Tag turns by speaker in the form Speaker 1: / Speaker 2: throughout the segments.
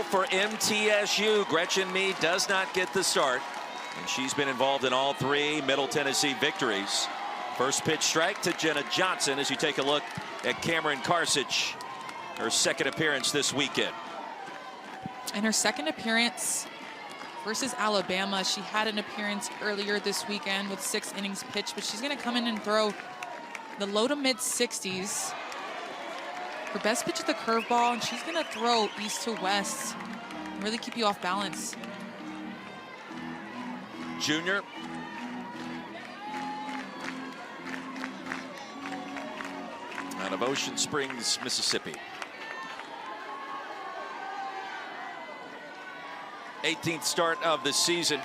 Speaker 1: for MTSU. Gretchen Mead does not get the start, and she's been involved in all 3 Middle Tennessee victories. First pitch strike to Jenna Johnson as you take a look at Cameron Karsich, her second appearance this weekend.
Speaker 2: In her second appearance versus Alabama, she had an appearance earlier this weekend with 6 innings pitched, but she's going to come in and throw the low to mid 60s. Her best pitch is the curveball, and she's going to throw east to west and really keep you off balance.
Speaker 1: Junior. Out of Ocean Springs, Mississippi. 18th start of the season.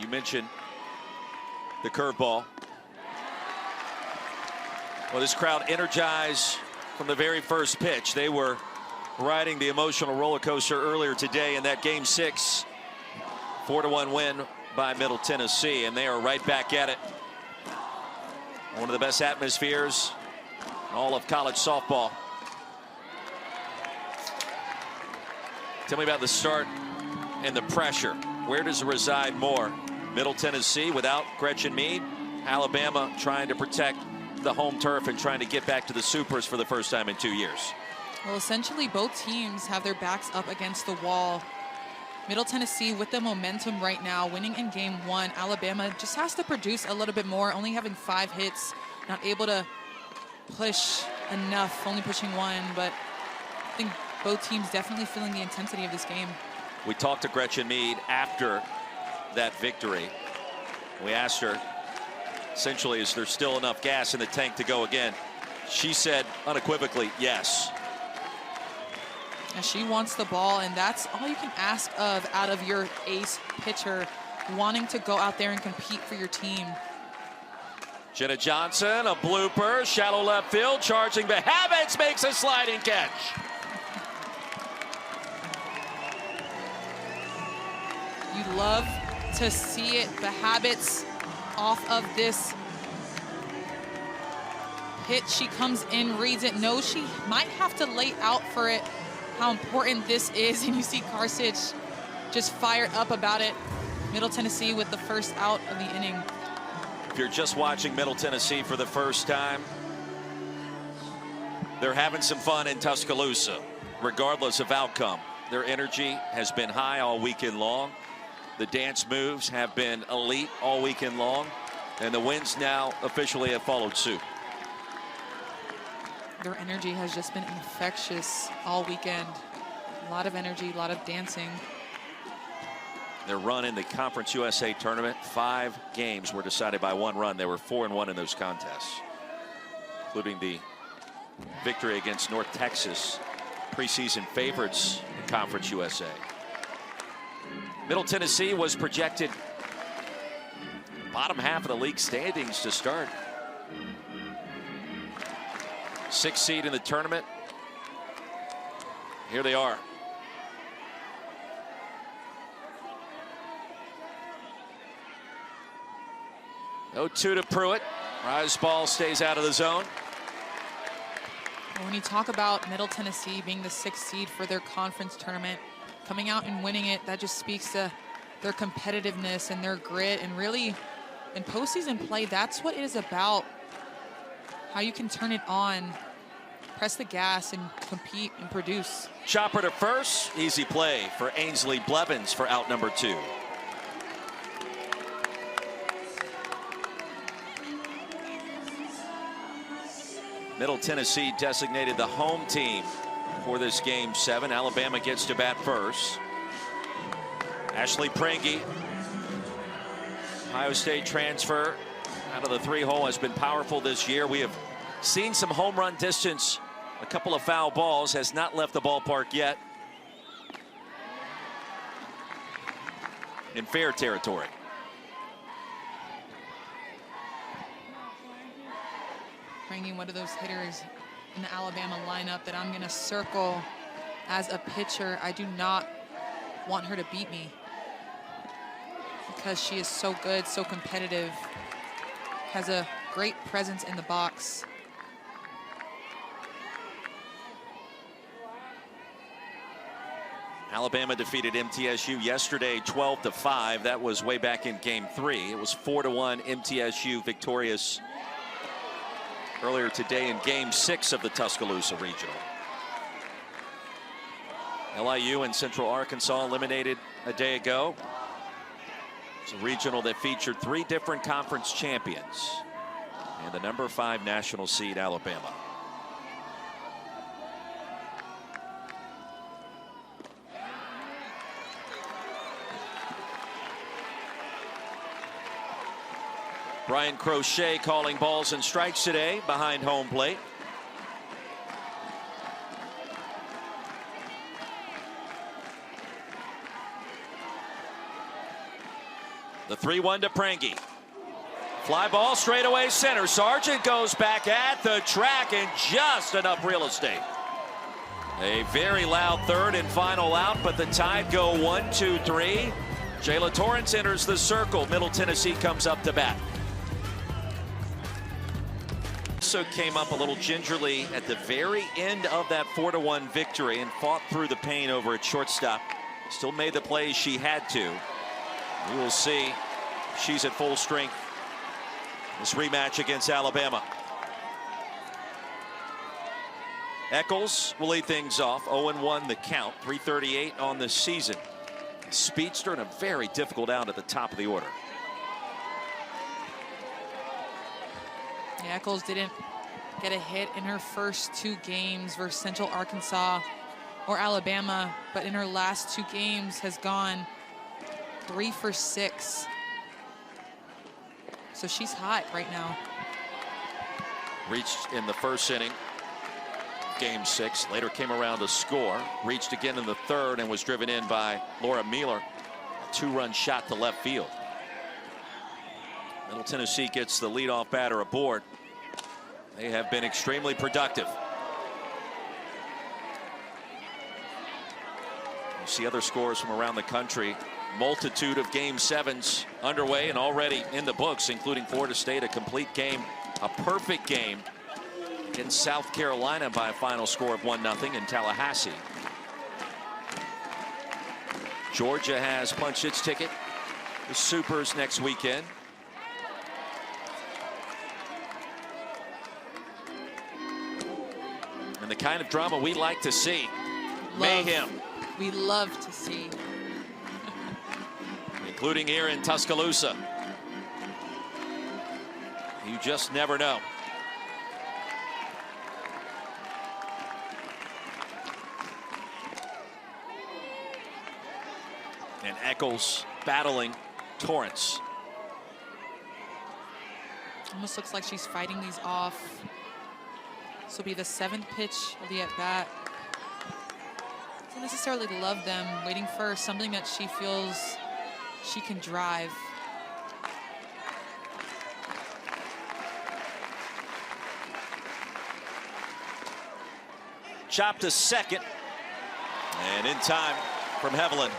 Speaker 1: You mentioned the curveball. Well, this crowd energized from the very first pitch. They were riding the emotional roller coaster earlier today in that Game 6 4-1 win by Middle Tennessee, and they are right back at it. One of the best atmospheres in all of college softball. Tell me about the start and the pressure. Where does it reside more? Middle Tennessee without Gretchen Mead, Alabama trying to protect the home turf and trying to get back to the Supers for the first time in 2 years.
Speaker 2: Well, essentially both teams have their backs up against the wall. Middle Tennessee with the momentum right now, winning in Game 1. Alabama just has to produce a little bit more, only having 5 hits, not able to push enough, only pushing 1, but I think both teams definitely feeling the intensity of this game.
Speaker 1: We talked to Gretchen Mead after that victory. We asked her, essentially, is there still enough gas in the tank to go again? She said unequivocally, yes.
Speaker 2: And she wants the ball, and that's all you can ask of out of your ace pitcher, wanting to go out there and compete for your team.
Speaker 1: Jenna Johnson, a blooper, shallow left field, charging the Habits, makes a sliding catch.
Speaker 2: You love to see it. The Habits off of this hit. She comes in, reads it, knows she might have to lay out for it, how important this is, and you see Karsich just fired up about it. Middle Tennessee with the first out of the inning.
Speaker 1: If you're just watching Middle Tennessee for the first time, they're having some fun in Tuscaloosa, regardless of outcome. Their energy has been high all weekend long. The dance moves have been elite all weekend long, and the wins now officially have followed suit.
Speaker 2: Their energy has just been infectious all weekend. A lot of energy, a lot of dancing.
Speaker 1: Their run in the Conference USA tournament, 5 games were decided by 1 run. They were 4-1 in those contests, including the victory against North Texas, preseason favorites in Conference USA. Middle Tennessee was projected bottom half of the league standings to start. 6th seed in the tournament. Here they are. No 2 to Pruitt. Rise ball stays out of the zone.
Speaker 2: When you talk about Middle Tennessee being the 6th seed for their conference tournament, coming out and winning it, that just speaks to their competitiveness and their grit. And really, in postseason play, that's what it is about. How you can turn it on, press the gas, and compete and produce.
Speaker 1: Chopper to first. Easy play for Ainsley Blevins for out number 2. Middle Tennessee designated the home team for this Game 7. Alabama gets to bat first. Ashley Prange, Ohio State transfer out of the 3-hole, has been powerful this year. We have seen some home run distance, a couple of foul balls, has not left the ballpark yet. In fair territory.
Speaker 2: Bringing one of those hitters in the Alabama lineup that I'm going to circle as a pitcher. I do not want her to beat me because she is so good, so competitive, has a great presence in the box.
Speaker 1: Alabama defeated MTSU yesterday 12-5. That was way back in game 3. It was 4-1 MTSU victorious earlier today in game 6 of the Tuscaloosa Regional. LIU and Central Arkansas eliminated a day ago. It's a regional that featured 3 different conference champions and the number 5 national seed Alabama. Brian Crochet calling balls and strikes today behind home plate. The 3-1 to Prangy. Fly ball straight away center. Sargent goes back at the track and just enough real estate. A very loud third and final out, but the Tide go 1-2-3. Jayla Torrance enters the circle. Middle Tennessee comes up to bat. Also came up a little gingerly at the very end of that 4-1 victory and fought through the pain over at shortstop. Still made the plays she had to. We will see. She's at full strength. This rematch against Alabama. Eccles will lead things off. 0-1 the count. 338 on the season. Speedster and a very difficult out at the top of the order.
Speaker 2: Yeah, Eccles didn't get a hit in her first 2 games versus Central Arkansas or Alabama, but in her last 2 games has gone 3 for 6. So she's hot right now.
Speaker 1: Reached in the first inning, game 6. Later came around to score. Reached again in the 3rd and was driven in by Laura Mueller. A 2-run shot to left field. Middle Tennessee gets the leadoff batter aboard. They have been extremely productive. You see other scores from around the country. Multitude of game 7s underway and already in the books, including Florida State, a complete game, a perfect game against South Carolina by a final score of 1-0 in Tallahassee. Georgia has punched its ticket. The Supers next weekend. And the kind of drama we like to see. Mayhem.
Speaker 2: We love to see.
Speaker 1: Including here in Tuscaloosa. You just never know. And Eccles battling Torrance.
Speaker 2: Almost looks like she's fighting these off. This will be the 7th pitch of the at-bat. Doesn't necessarily love them, waiting for something that she feels she can drive.
Speaker 1: Chop to second. And in time from Hevelin.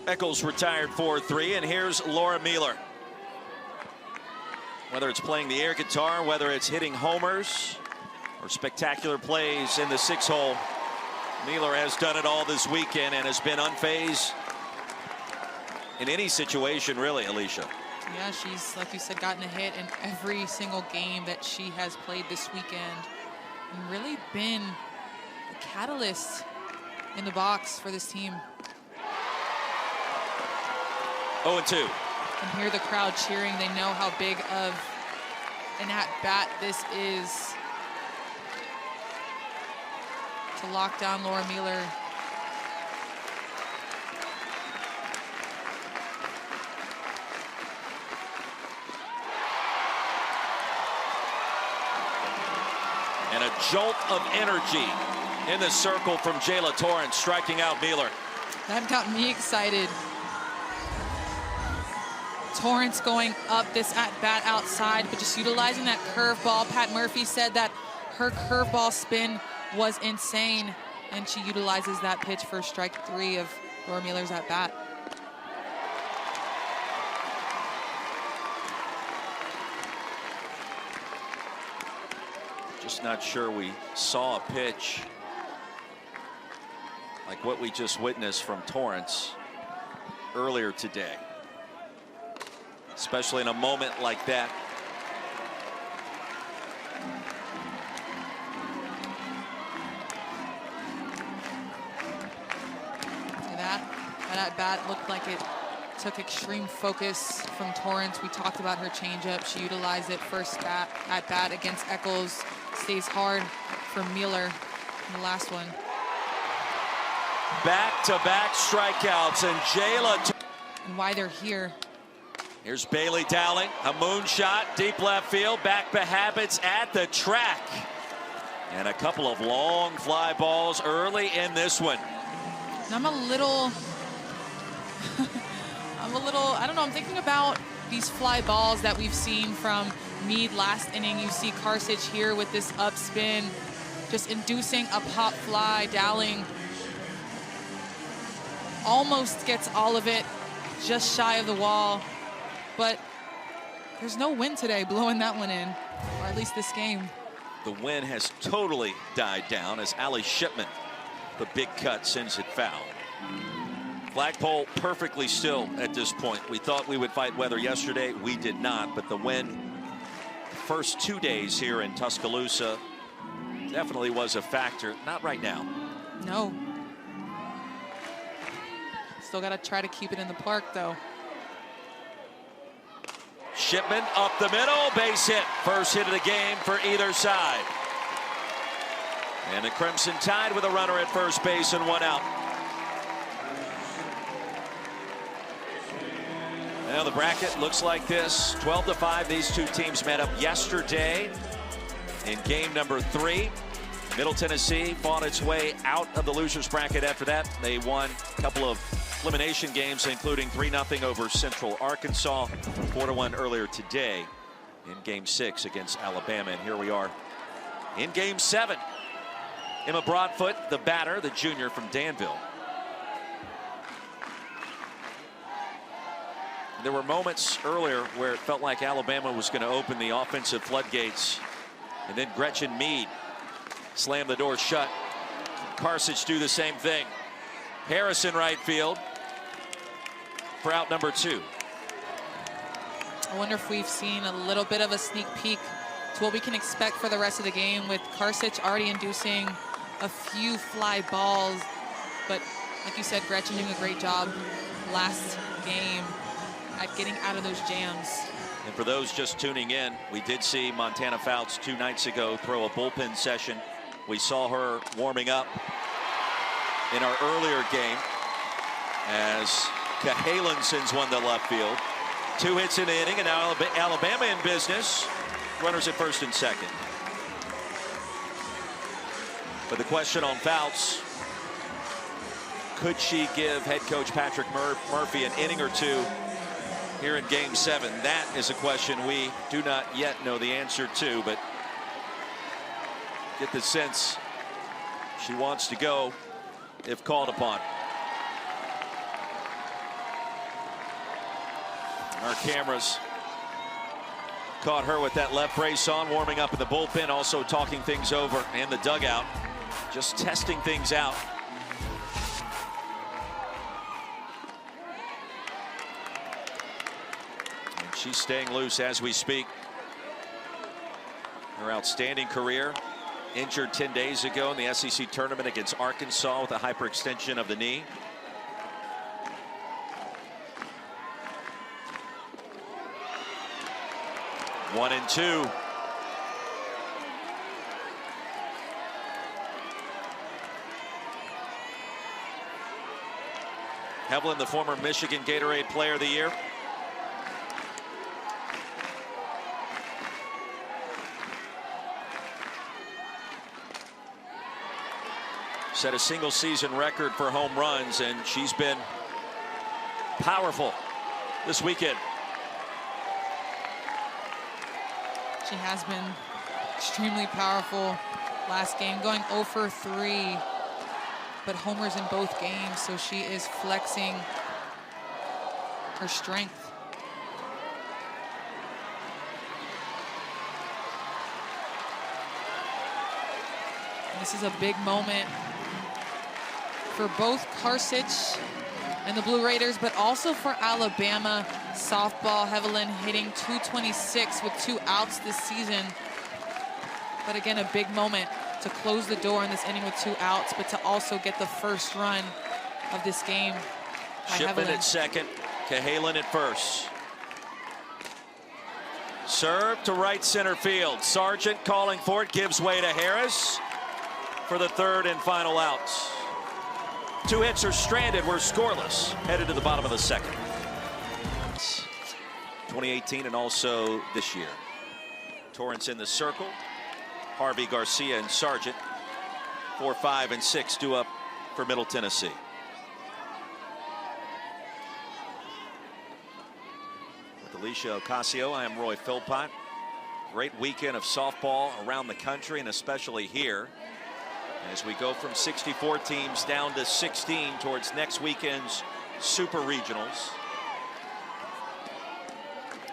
Speaker 1: Eccles retired 4-3, and here's Laura Mueller. Whether it's playing the air guitar, whether it's hitting homers, or spectacular plays in the 6-hole, Mueller has done it all this weekend and has been unfazed in any situation, really, Alicia.
Speaker 2: Yeah, she's, like you said, gotten a hit in every single game that she has played this weekend, and really been a catalyst in the box for this team.
Speaker 1: 0-2.
Speaker 2: And hear the crowd cheering. They know how big of an at-bat this is to lock down Laura Mueller.
Speaker 1: And a jolt of energy in the circle from Jayla Torrance, striking out Mueller.
Speaker 2: That got me excited. Torrance going up this at-bat outside, but just utilizing that curveball. Pat Murphy said that her curveball spin was insane. And she utilizes that pitch for strike 3 of Laura Mueller's at bat.
Speaker 1: Just not sure we saw a pitch like what we just witnessed from Torrance earlier today, especially in a moment like that.
Speaker 2: That bat looked like it took extreme focus from Torrance. We talked about her changeup. She utilized it first at bat against Eccles. Stays hard for Mueller in the last one.
Speaker 1: Back-to-back strikeouts, and Jayla.
Speaker 2: And why they're here.
Speaker 1: Here's Bailey Dowling, a moonshot, deep left field. Back habits at the track. And a couple of long fly balls early in this one.
Speaker 2: And I'm a little, I don't know, I'm thinking about these fly balls that we've seen from Meade last inning. You see Karsich here with this upspin, just inducing a pop fly. Dowling almost gets all of it, just shy of the wall. But there's no wind today blowing that one in, or at least this game.
Speaker 1: The wind has totally died down as Allie Shipman, the big cut, sends it foul. Flagpole perfectly still at this point. We thought we would fight weather yesterday. We did not, but the wind first 2 days here in Tuscaloosa definitely was a factor. Not right now.
Speaker 2: No. Still got to try to keep it in the park, though.
Speaker 1: Shipman up the middle, base hit. First hit of the game for either side. And the Crimson Tide with a runner at first base and one out. Now the bracket looks like this. 12-5. These two teams met up yesterday in game number 3. Middle Tennessee fought its way out of the losers bracket after that. They won a couple of elimination games, including 3-0 over Central Arkansas, 4-1 earlier today in game 6 against Alabama. And here we are in game 7. Emma Broadfoot, the batter, the junior from Danville. There were moments earlier where it felt like Alabama was going to open the offensive floodgates, and then Gretchen Meade slammed the door shut. Karsich do the same thing. Harrison right field for out number 2.
Speaker 2: I wonder if we've seen a little bit of a sneak peek to what we can expect for the rest of the game, with Karsich already inducing a few fly balls. But like you said, Gretchen doing a great job last game at getting out of those jams.
Speaker 1: And for those just tuning in, we did see Montana Fouts 2 nights ago throw a bullpen session. We saw her warming up in our earlier game as Cahalan sends one to left field. 2 hits in the inning, and now Alabama in business. Runners at first and second. But the question on Fouts, could she give head coach Patrick Murphy an inning or 2 here in game 7? That is a question we do not yet know the answer to, but get the sense she wants to go if called upon. Our cameras caught her with that left brace on, warming up in the bullpen, also talking things over in the dugout, just testing things out. And she's staying loose as we speak. Her outstanding career, injured 10 days ago in the SEC tournament against Arkansas with a hyperextension of the knee. One and two. Hevlin, the former Michigan Gatorade Player of the Year. Set a single season record for home runs, and she's been powerful this weekend.
Speaker 2: She has been extremely powerful last game, going 0 for 3 but homers in both games, so she is flexing her strength. And this is a big moment for both Carcich and the Blue Raiders, but also for Alabama softball. Hevelin hitting .226 with 2 outs this season. But again, a big moment to close the door in this inning with 2 outs, but to also get the first run of this game.
Speaker 1: Shipman at second, Cahalan at first. Serve to right center field. Sargent calling for it, gives way to Harris for the third and final outs. 2 hits are stranded. We're scoreless. Headed to the bottom of the second. 2018 and also this year. Torrance in the circle. Harvey, Garcia, and Sargent. 4, 5, and 6 due up for Middle Tennessee. With Alicia Ocasio, I am Roy Philpott. Great weekend of softball around the country and especially here, as we go from 64 teams down to 16 towards next weekend's Super Regionals.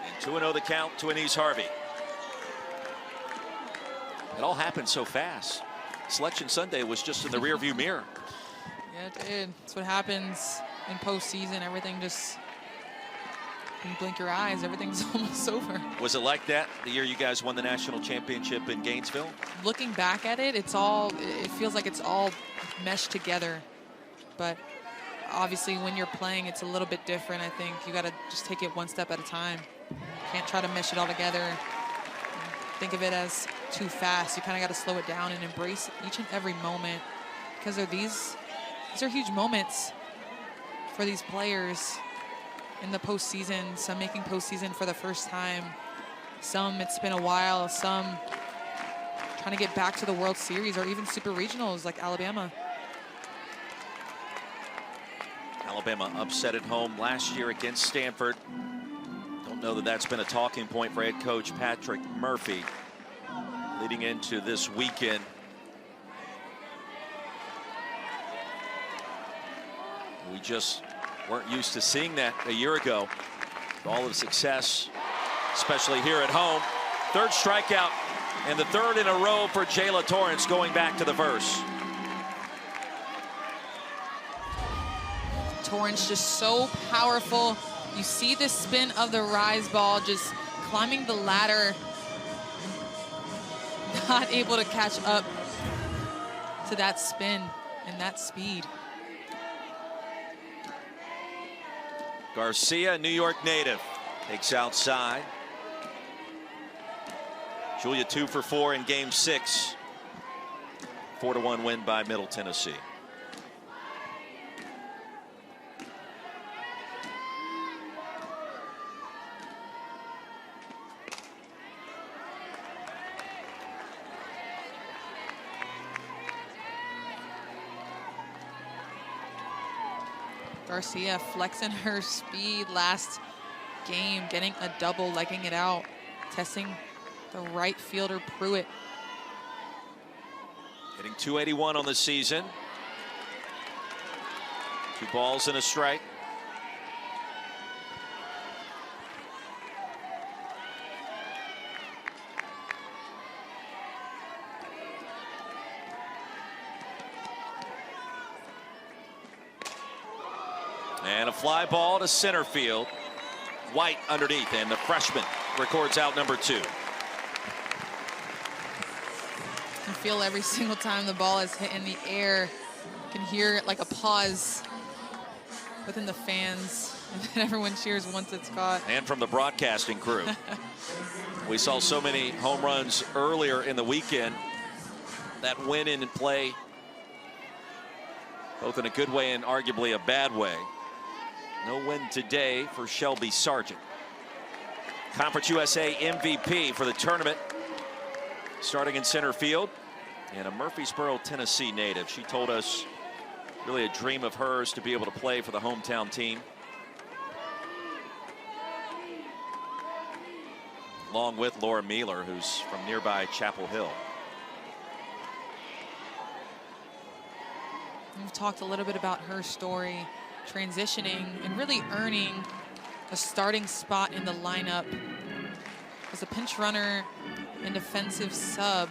Speaker 1: And 2-0 the count to Anise Harvey. It all happened so fast. Selection Sunday was just in the rearview mirror.
Speaker 2: Yeah, it did. That's what happens in postseason. Everything just, when you blink your eyes, everything's almost over.
Speaker 1: Was it like that the year you guys won the national championship in Gainesville?
Speaker 2: Looking back at it, it feels like it's all meshed together. But obviously when you're playing, it's a little bit different. I think you got to just take it one step at a time. Can't try to mesh it all together. Think of it as too fast. You kind of got to slow it down and embrace each and every moment, because these are huge moments for these players in the postseason. Some making postseason for the first time. Some it's been a while. Some trying to get back to the World Series or even Super Regionals like Alabama.
Speaker 1: Alabama upset at home last year against Stanford. Don't know that that's been a talking point for head coach Patrick Murphy leading into this weekend. We just weren't used to seeing that a year ago. All the success, especially here at home. Third strikeout and the third in a row for Jayla Torrance going back to the verse.
Speaker 2: Torrance just so powerful. You see the spin of the rise ball just climbing the ladder. Not able to catch up to that spin and that speed.
Speaker 1: Garcia, New York native, takes outside. Julia 2 for 4 in game 6. 4-1 win by Middle Tennessee.
Speaker 2: Garcia flexing her speed last game, getting a double, legging it out, testing the right fielder Pruitt.
Speaker 1: Hitting .281 on the season. 2 balls and a strike. And a fly ball to center field. White underneath, and the freshman records out number 2.
Speaker 2: You feel every single time the ball is hit in the air, you can hear like a pause within the fans, and then everyone cheers once it's caught.
Speaker 1: And from the broadcasting crew. We saw so many home runs earlier in the weekend that went in and play both in a good way and arguably a bad way. No win today for Shelby Sargent. Conference USA MVP for the tournament, starting in center field, and a Murfreesboro, Tennessee native. She told us really a dream of hers to be able to play for the hometown team, along with Laura Mealer, who's from nearby Chapel Hill.
Speaker 2: We've talked a little bit about her story, transitioning and really earning a starting spot in the lineup as a pinch runner and defensive sub.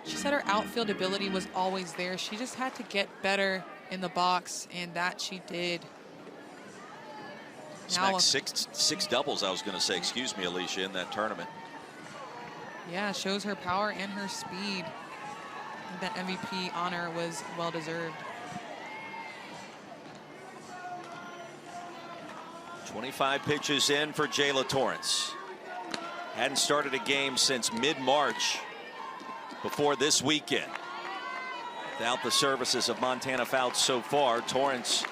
Speaker 2: She said her outfield ability was always there. She just had to get better in the box, and that she did.
Speaker 1: Smacked six doubles, I was going to say, excuse me, Alicia, in that tournament.
Speaker 2: Yeah, shows her power and her speed. That MVP honor was well deserved.
Speaker 1: 25 pitches in for Jayla Torrence. Hadn't started a game since mid-March before this weekend. Without the services of Montana Fouts so far, Torrence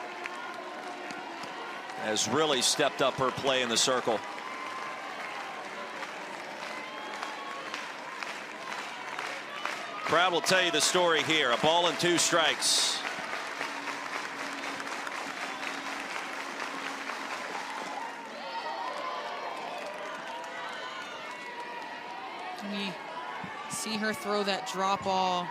Speaker 1: has really stepped up her play in the circle. Crowd will tell you the story here. A ball and 2 strikes.
Speaker 2: We see her throw that drop ball.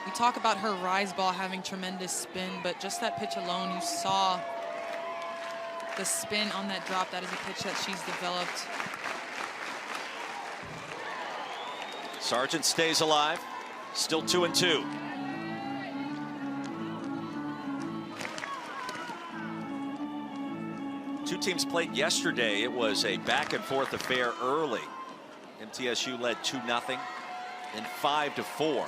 Speaker 2: We talk about her rise ball having tremendous spin, but just that pitch alone, you saw the spin on that drop. That is a pitch that she's developed.
Speaker 1: Sargent stays alive. Still 2-2. Two teams played yesterday. It was a back and forth affair early. MTSU led 2-0 and 5-4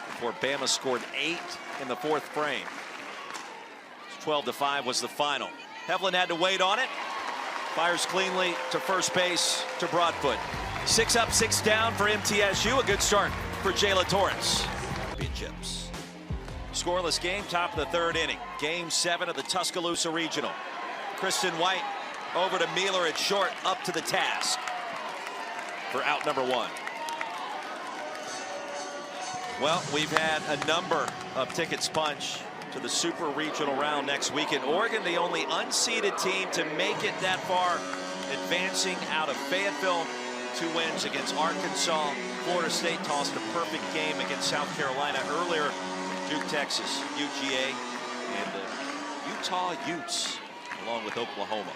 Speaker 1: before Bama scored 8 in the 4th frame. 12-5 was the final. Heflin had to wait on it. Fires cleanly to first base to Broadfoot. 6 up, 6 down for MTSU. A good start for Jayla Torrence. Championships. Scoreless game, top of the 3rd inning. Game 7 of the Tuscaloosa Regional. Kristen White over to Mealer at short, up to the task for out number 1. Well, we've had a number of tickets punched to the Super Regional round next week. In Oregon, the only unseeded team to make it that far, advancing out of Fayetteville. 2 wins against Arkansas. Florida State tossed a perfect game against South Carolina earlier. Duke, Texas, UGA, and the Utah Utes, along with Oklahoma.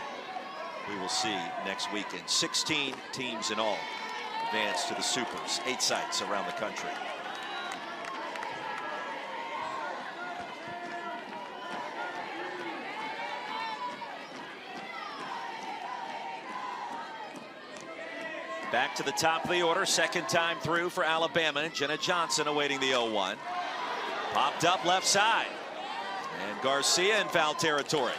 Speaker 1: We will see next weekend. 16 teams in all advance to the Supers. 8 sites around the country. Back to the top of the order, second time through for Alabama. Jenna Johnson awaiting the 0-1. Popped up left side. And Garcia in foul territory.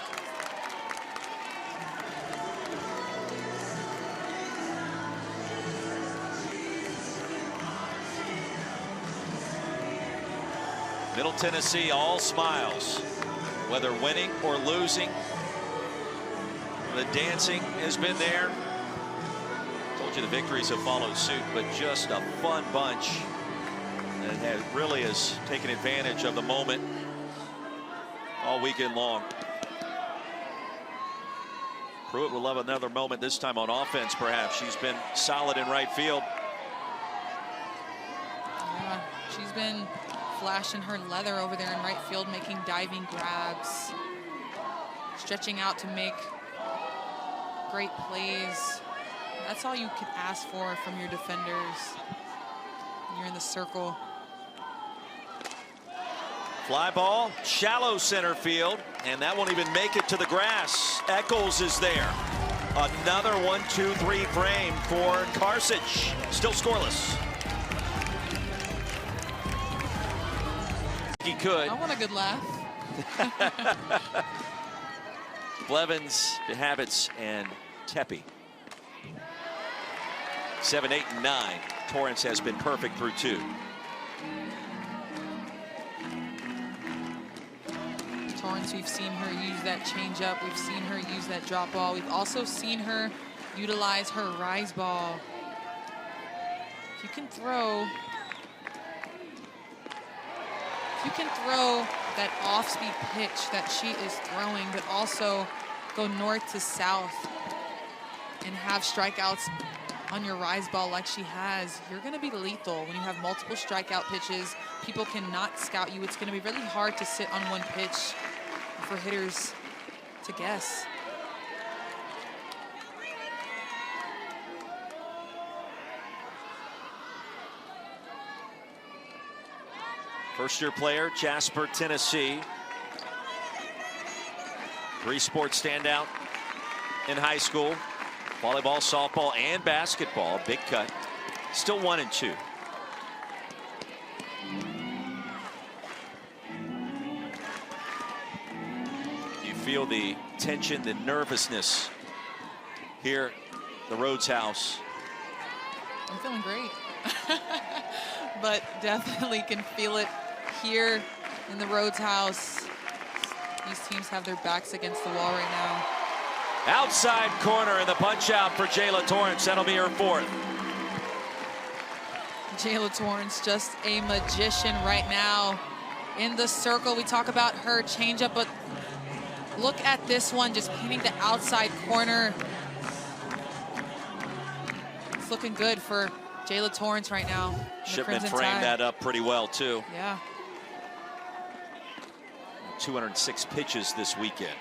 Speaker 1: Middle Tennessee all smiles, whether winning or losing. The dancing has been there. Told you the victories have followed suit, but just a fun bunch that really has taken advantage of the moment all weekend long. Pruitt will love another moment, this time on offense perhaps. She's been solid in right field.
Speaker 2: Yeah, she's been flashing her leather over there in right field, making diving grabs, stretching out to make great plays. That's all you can ask for from your defenders when you're in the circle.
Speaker 1: Fly ball, shallow center field, and that won't even make it to the grass. Eccles is there. Another 1-2-3 frame for Karsich. Still scoreless. He could.
Speaker 2: I want a good laugh.
Speaker 1: Blevins, Habits, and Tepe. 7, 8, and 9. Torrence has been perfect through 2.
Speaker 2: Torrence, we've seen her use that changeup. We've seen her use that drop ball. We've also seen her utilize her rise ball. If you can throw that off-speed pitch that she is throwing, but also go north to south and have strikeouts on your rise ball like she has, you're going to be lethal. When you have multiple strikeout pitches, people cannot scout you. It's going to be really hard to sit on one pitch for hitters to guess.
Speaker 1: First-year player, Jasper, Tennessee. 3-sport standout in high school. Volleyball, softball, and basketball. Big cut. Still 1-2. You feel the tension, the nervousness here at the Rhodes house.
Speaker 2: I'm feeling great. But definitely can feel it here in the Rhodes house. These teams have their backs against the wall right now.
Speaker 1: Outside corner and the punch out for Jayla Torrance. That'll be her 4th.
Speaker 2: Jayla Torrance, just a magician right now in the circle. We talk about her changeup, but look at this one, just hitting the outside corner. It's looking good for Jayla Torrance right now.
Speaker 1: Shipman framed that up pretty well, too.
Speaker 2: Yeah.
Speaker 1: 206 pitches this weekend.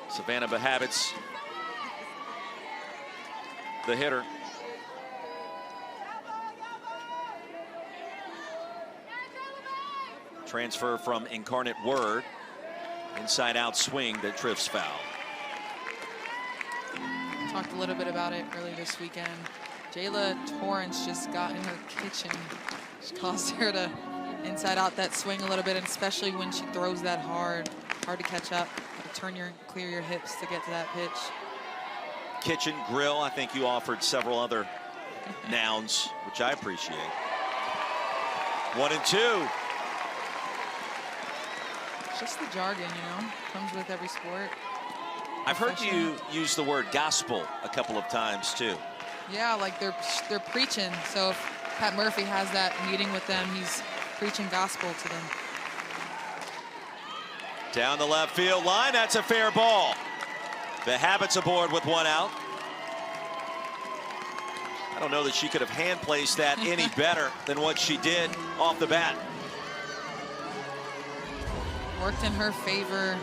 Speaker 1: Savannah Bahabitz, the hitter. Transfer from Incarnate Word. Inside out swing that drifts foul.
Speaker 2: Talked a little bit about it earlier this weekend. Jayla Torrance just got in her kitchen. She caused her to inside out that swing a little bit, and especially when she throws that hard to catch up. Clear your hips to get to that pitch.
Speaker 1: Kitchen, grill. I think you offered several other nouns, which I appreciate. 1-2.
Speaker 2: It's just the jargon, you know, comes with every sport.
Speaker 1: I've heard you use the word gospel a couple of times too.
Speaker 2: Yeah, like they're preaching. So if Pat Murphy has that meeting with them, he's preaching gospel to them.
Speaker 1: Down the left field line, that's a fair ball. Bahabitz aboard with 1 out. I don't know that she could have hand placed that any better than what she did off the bat.
Speaker 2: Worked in her favor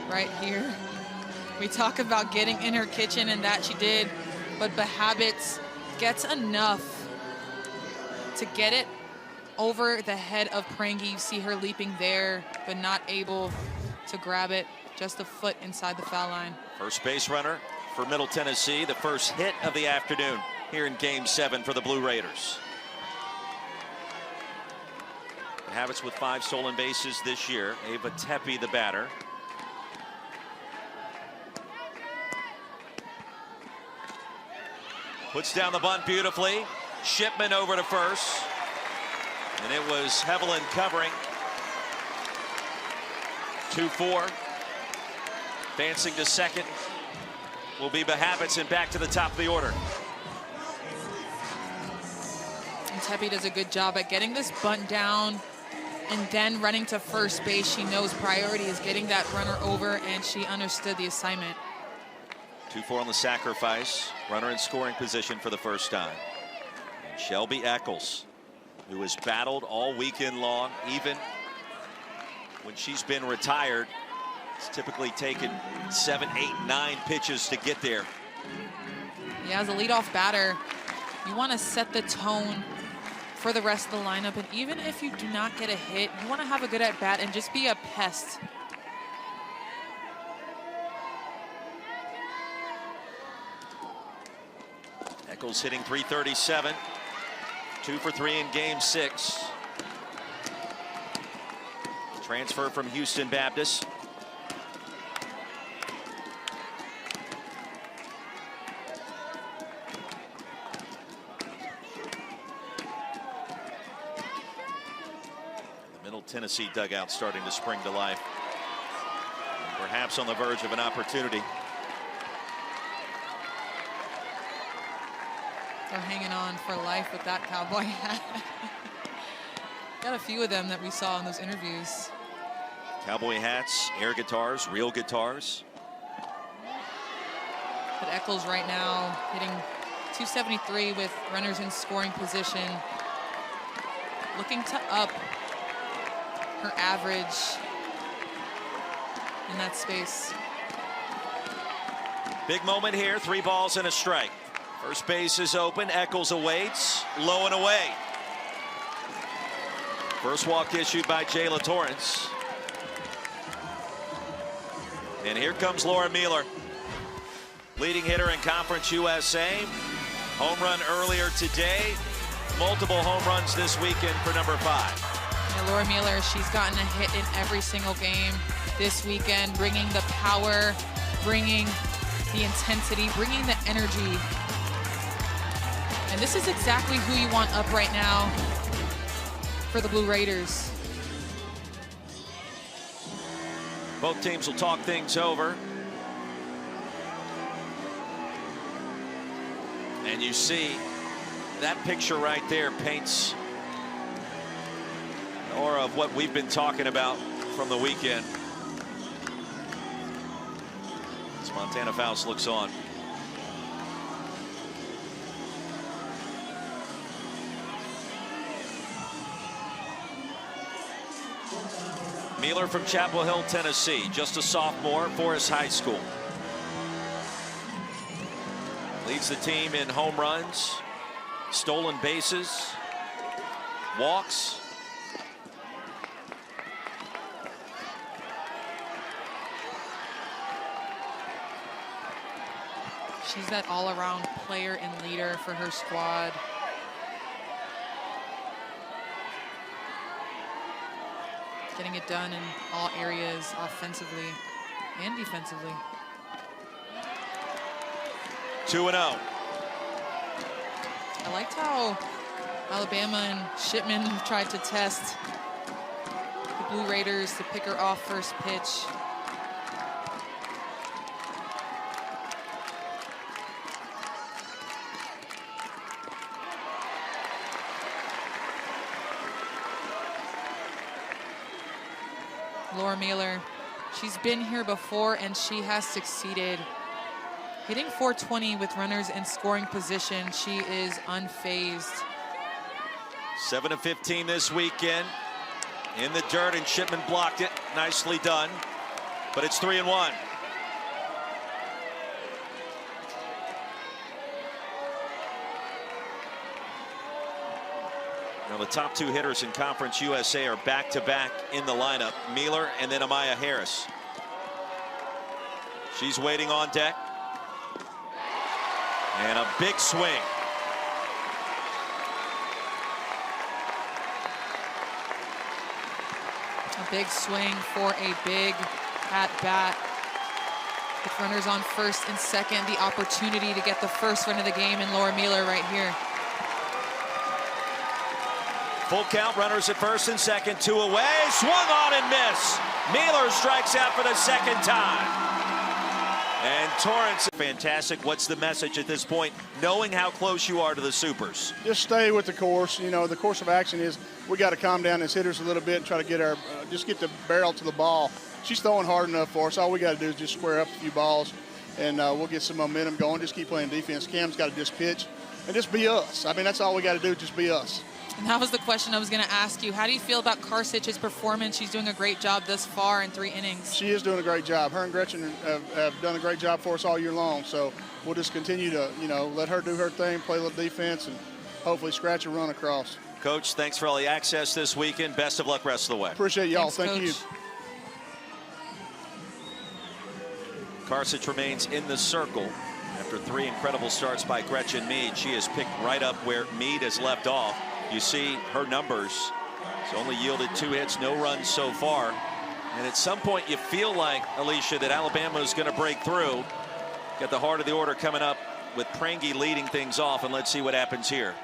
Speaker 2: right here. We talk about getting in her kitchen, and that she did, but Bahabitz gets enough to get it over the head of Prangy. You see her leaping there, but not able to grab it. Just a foot inside the foul line.
Speaker 1: First base runner for Middle Tennessee, the first hit of the afternoon here in Game 7 for the Blue Raiders. Bahabitz with 5 stolen bases this year. Ava Tepe, the batter. Puts down the bunt beautifully. Shipman over to first. And it was Hevelin covering. 2-4. Advancing to second will be Bahabitz, and back to the top of the order.
Speaker 2: And Tepe does a good job at getting this bunt down and then running to first base. She knows priority is getting that runner over, and she understood the assignment.
Speaker 1: 2-4 on the sacrifice. Runner in scoring position for the first time. And Shelby Eccles, who has battled all weekend long, even when she's been retired. It's typically taken 7, 8, 9 pitches to get there.
Speaker 2: Yeah, as a leadoff batter, you want to set the tone for the rest of the lineup. And even if you do not get a hit, you want to have a good at-bat and just be a pest.
Speaker 1: Eccles hitting .337. 2 for 3 in Game 6. Transfer from Houston Baptist. The Middle Tennessee dugout starting to spring to life. Perhaps on the verge of an opportunity.
Speaker 2: They're hanging on for life with that cowboy hat. Got a few of them that we saw in those interviews.
Speaker 1: Cowboy hats, air guitars, real guitars.
Speaker 2: But Eccles right now hitting .273 with runners in scoring position. Looking to up her average in that space.
Speaker 1: Big moment here, 3 balls and a strike. First base is open, Eccles awaits, low and away. First walk issued by Jayla Torrance. And here comes Laura Mueller, leading hitter in Conference USA. Home run earlier today, multiple home runs this weekend for number 5.
Speaker 2: Yeah, Laura Mueller, she's gotten a hit in every single game this weekend, bringing the power, bringing the intensity, bringing the energy. And this is exactly who you want up right now for the Blue Raiders.
Speaker 1: Both teams will talk things over. And you see that picture right there paints an aura of what we've been talking about from the weekend. As Montana Faust looks on. Mueller from Chapel Hill, Tennessee, just a sophomore, Forest High School. Leads the team in home runs, stolen bases, walks.
Speaker 2: She's that all-around player and leader for her squad. Getting it done in all areas, offensively and defensively.
Speaker 1: 2-0.
Speaker 2: I liked how Alabama and Shipman tried to test the Blue Raiders to pick her off first pitch. Laura Mueller, she's been here before and she has succeeded. Hitting .420 with runners in scoring position, she is unfazed.
Speaker 1: 7 of 15 this weekend. In the dirt, and Shipman blocked it. Nicely done. But it's 3-1. Now the top 2 hitters in Conference USA are back-to-back in the lineup. Mueller and then Amaya Harris. She's waiting on deck. And a big swing.
Speaker 2: A big swing for a big at-bat. With runners on first and second, the opportunity to get the first run of the game, and Laura Mueller right here.
Speaker 1: Full count, runners at first and second, 2 away, swung on and miss. Mueller strikes out for the second time. And Torrance, fantastic. What's the message at this point, knowing how close you are to the Supers?
Speaker 3: Just stay with the course. You know, the course of action is we got to calm down as hitters a little bit and try to get our, just get the barrel to the ball. She's throwing hard enough for us. All we got to do is just square up a few balls, and we'll get some momentum going. Just keep playing defense. Cam's got to just pitch and just be us. I mean, that's all we got to do, just be us.
Speaker 2: And that was the question I was going to ask you. How do you feel about Karsich's performance? She's doing a great job thus far in 3 innings.
Speaker 3: She is doing a great job. Her and Gretchen have done a great job for us all year long. So we'll just continue to, you know, let her do her thing, play a little defense, and hopefully scratch a run across.
Speaker 1: Coach, thanks for all the access this weekend. Best of luck rest of the way.
Speaker 3: Appreciate y'all. Thank you.
Speaker 1: Karsich remains in the circle after 3 incredible starts by Gretchen Mead. She has picked right up where Mead has left off. You see her numbers. She's only yielded 2 hits, no runs so far. And at some point you feel like, Alicia, that Alabama is going to break through. Got the heart of the order coming up with Prangy leading things off, and let's see what happens here.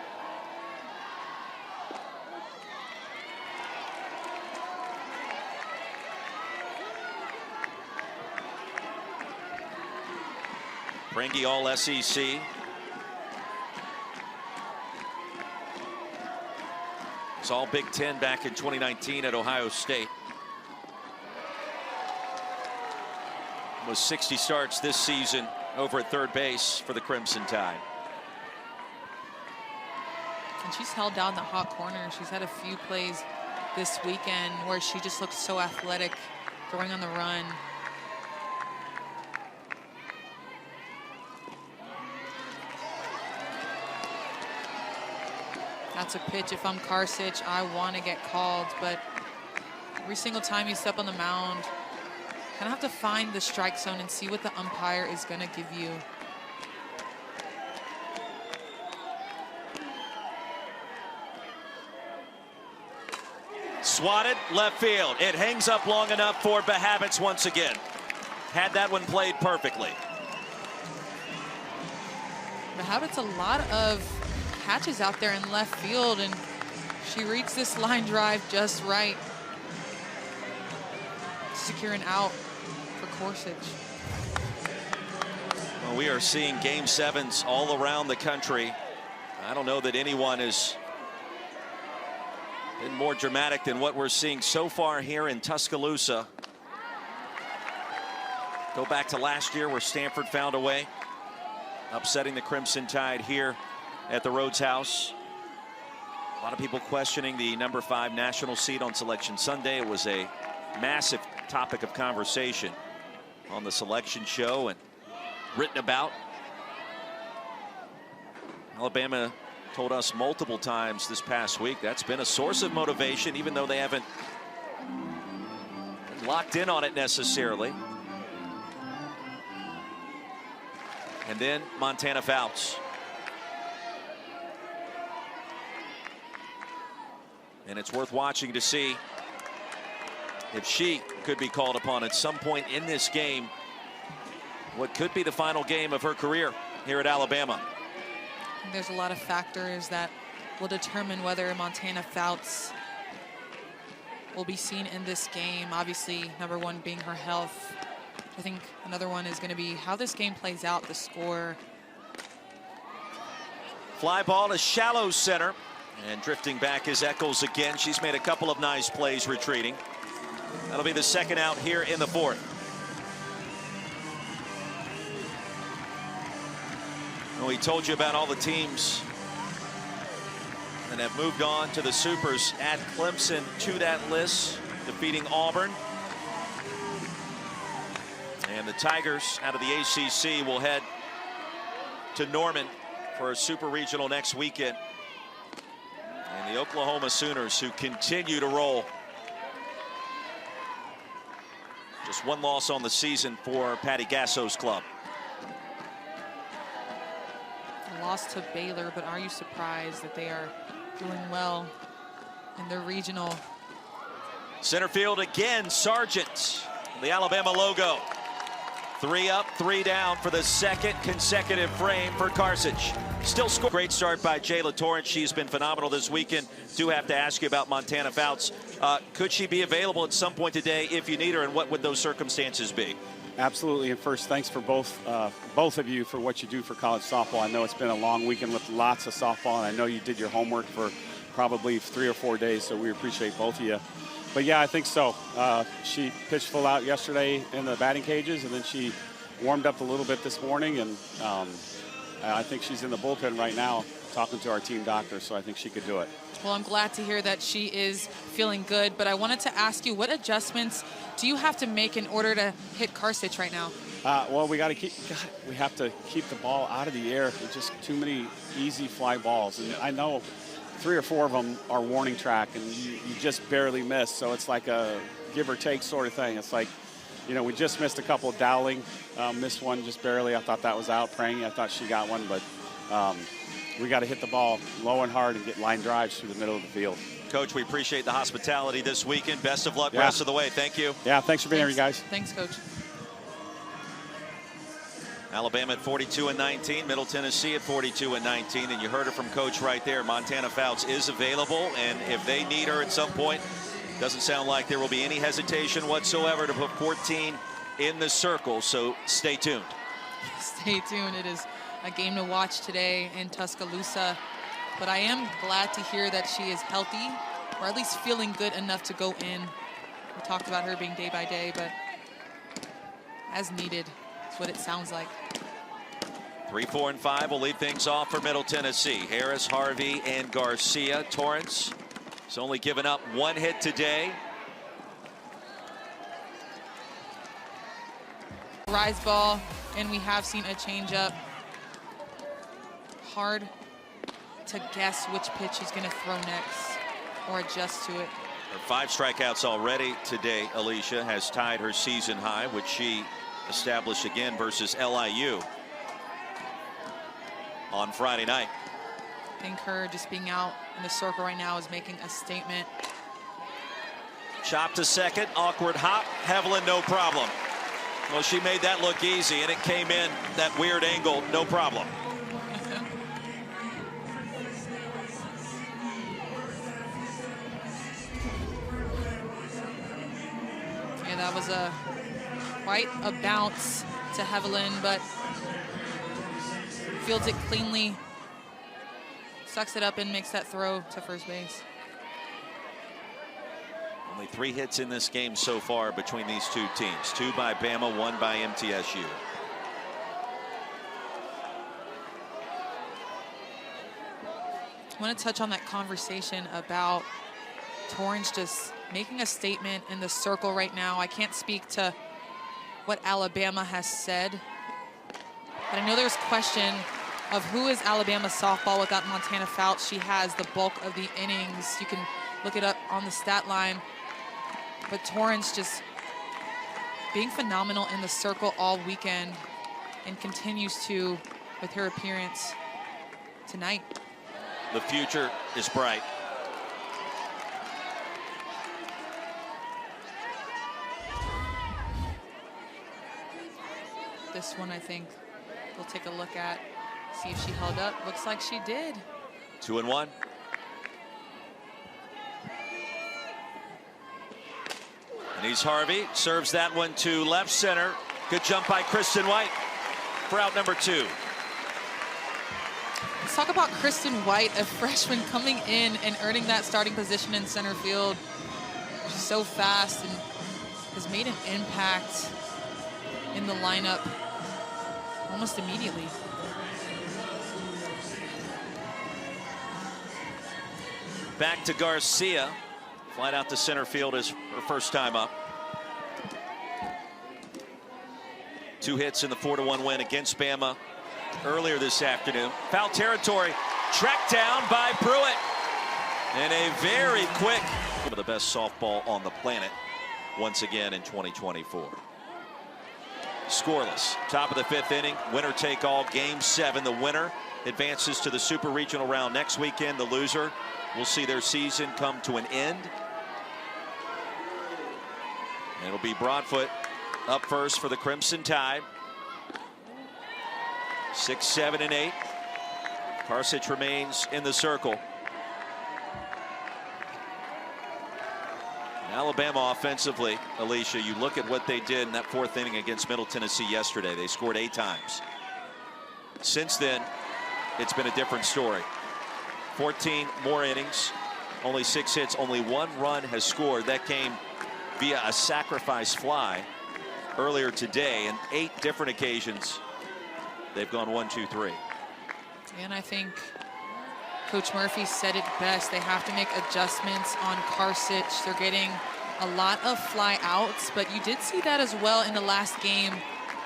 Speaker 1: Prangy all SEC. It's all Big Ten back in 2019 at Ohio State. Was 60 starts this season over at third base for the Crimson Tide.
Speaker 2: And she's held down the hot corner. She's had a few plays this weekend where she just looks so athletic throwing on the run. That's a pitch. If I'm Karsic, I want to get called, but every single time you step on the mound, kind of have to find the strike zone and see what the umpire is going to give you.
Speaker 1: Swatted left field. It hangs up long enough for Behabits once again. Had that one played perfectly.
Speaker 2: Behabits a lot of catches out there in left field, and she reads this line drive just right. Secure an out for Karsic.
Speaker 1: Well, we are seeing game sevens all around the country. I don't know that anyone has been more dramatic than what we're seeing so far here in Tuscaloosa. Go back to last year where Stanford found a way, upsetting the Crimson Tide here at the Rhodes House. A lot of people questioning the number 5 national seed on Selection Sunday. It was a massive topic of conversation on the selection show and written about. Alabama told us multiple times this past week that's been a source of motivation, even though they haven't locked in on it necessarily. And then Montana Fouts. And it's worth watching to see if she could be called upon at some point in this game, what could be the final game of her career here at Alabama.
Speaker 2: There's a lot of factors that will determine whether Montana Fouts will be seen in this game. Obviously, number one being her health. I think another one is going to be how this game plays out, the score.
Speaker 1: Fly ball to shallow center. And drifting back is Eccles again. She's made a couple of nice plays retreating. That'll be the second out here in the fourth. Well, we told you about all the teams that have moved on to the Supers. Add Clemson to that list, defeating Auburn. And the Tigers out of the ACC will head to Norman for a Super Regional next weekend. And the Oklahoma Sooners, who continue to roll. Just one loss on the season for Patty Gasso's club.
Speaker 2: Lost to Baylor, but are you surprised that they are doing well in their regional?
Speaker 1: Center field again, Sargent, the Alabama logo. 3 up, 3 down for the second consecutive frame for Karsic. Still score. Great start by Jayla Torrance. She's been phenomenal this weekend. Do have to ask you about Montana Fouts. Could she be available at some point today if you need her, and what would those circumstances be?
Speaker 4: Absolutely. And first, thanks for both of you for what you do for college softball. I know it's been a long weekend with lots of softball, and I know you did your homework for probably 3 or 4 days, so we appreciate both of you. But yeah, I think so. She pitched full out yesterday in the batting cages, and then she warmed up a little bit this morning, and I think she's in the bullpen right now talking to our team doctor, so I think she could do it.
Speaker 2: Well, I'm glad to hear that she is feeling good, but I wanted to ask you, what adjustments do you have to make in order to hit Karsic right now?
Speaker 4: Well, we have to keep the ball out of the air. There's just too many easy fly balls, and I know 3 or 4 of them are warning track, and you just barely miss. So it's like a give or take sort of thing. It's like, you know, we just missed a couple. Dowling missed one just barely. I thought that was out. Praying, I thought she got one, but we got to hit the ball low and hard and get line drives through the middle of the field.
Speaker 1: Coach, we appreciate the hospitality this weekend. Best of luck rest of the way. Thank you.
Speaker 4: Yeah, thanks for being here, you guys.
Speaker 2: Thanks, Coach.
Speaker 1: Alabama at 42-19, Middle Tennessee at 42-19, and you heard it from Coach right there. Montana Fouts is available, and if they need her at some point, doesn't sound like there will be any hesitation whatsoever to put 14 in the circle, so stay tuned.
Speaker 2: Stay tuned. It is a game to watch today in Tuscaloosa, but I am glad to hear that she is healthy, or at least feeling good enough to go in. We talked about her being day by day, but as needed. What it sounds like.
Speaker 1: 3, 4, and 5 will lead things off for Middle Tennessee. Harris, Harvey, and Garcia. Torrance has only given up 1 hit today.
Speaker 2: Rise ball, and we have seen a changeup. Hard to guess which pitch he's going to throw next or adjust to it.
Speaker 1: Her 5 strikeouts already today. Alicia has tied her season high, which she established again versus LIU on Friday night.
Speaker 2: I think her just being out in the circle right now is making a statement.
Speaker 1: Chop to second, awkward hop. Hevelin, no problem. Well, she made that look easy, and it came in that weird angle, no problem.
Speaker 2: Yeah, that was quite a bounce to Hevelin, but fields it cleanly, sucks it up, and makes that throw to first base.
Speaker 1: Only 3 hits in this game so far between these 2 teams. 2 by Bama, 1 by MTSU.
Speaker 2: I want to touch on that conversation about Torrance just making a statement in the circle right now. I can't speak to what Alabama has said, but I know there's question of who is Alabama softball without Montana Fouts. She has the bulk of the innings. You can look it up on the stat line. But Torrance just being phenomenal in the circle all weekend and continues to with her appearance tonight.
Speaker 1: The future is bright.
Speaker 2: This one, I think, we'll take a look at, see if she held up. Looks like she did.
Speaker 1: 2 and 1. And he's Harvey, serves that one to left center. Good jump by Kristen White for out number 2.
Speaker 2: Let's talk about Kristen White, a freshman coming in and earning that starting position in center field. She's so fast and has made an impact in the lineup almost immediately.
Speaker 1: Back to Garcia. Flight out to center field is her first time up. 2 hits in the 4-1 win against Bama earlier this afternoon. Foul territory, tracked down by Pruitt. And a very quick, the best softball on the planet once again in 2024. Scoreless, top of the 5th inning, winner take all, game 7. The winner advances to the super regional round next weekend. The loser will see their season come to an end. And it'll be Broadfoot up first for the Crimson Tide. 6, 7, and 8. Karsich remains in the circle. Alabama offensively, Alicia, you look at what they did in that 4th inning against Middle Tennessee yesterday. They scored 8 times. Since then, it's been a different story. 14 more innings, only 6 hits, only 1 run has scored. That came via a sacrifice fly earlier today, and 8 different occasions they've gone 1, 2, 3.
Speaker 2: And I think Coach Murphy said it best. They have to make adjustments on Karsich. They're getting a lot of fly outs, but you did see that as well in the last game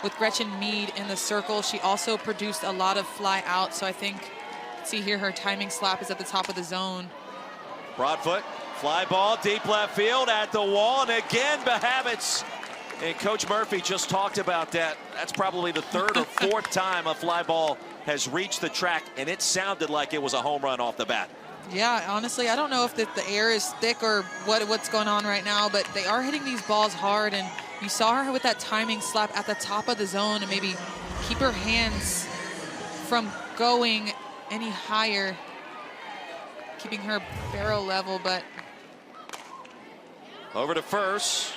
Speaker 2: with Gretchen Mead in the circle. She also produced a lot of fly outs, so I think, see here, her timing slap is at the top of the zone.
Speaker 1: Broadfoot, fly ball, deep left field at the wall, and again Behabits. And Coach Murphy just talked about that. That's probably the 3rd or 4th time a fly ball has reached the track, and it sounded like it was a home run off the bat.
Speaker 2: Yeah, honestly, I don't know if the air is thick or what's going on right now, but they are hitting these balls hard, and you saw her with that timing slap at the top of the zone and maybe keep her hands from going any higher, keeping her barrel level. But
Speaker 1: over to first,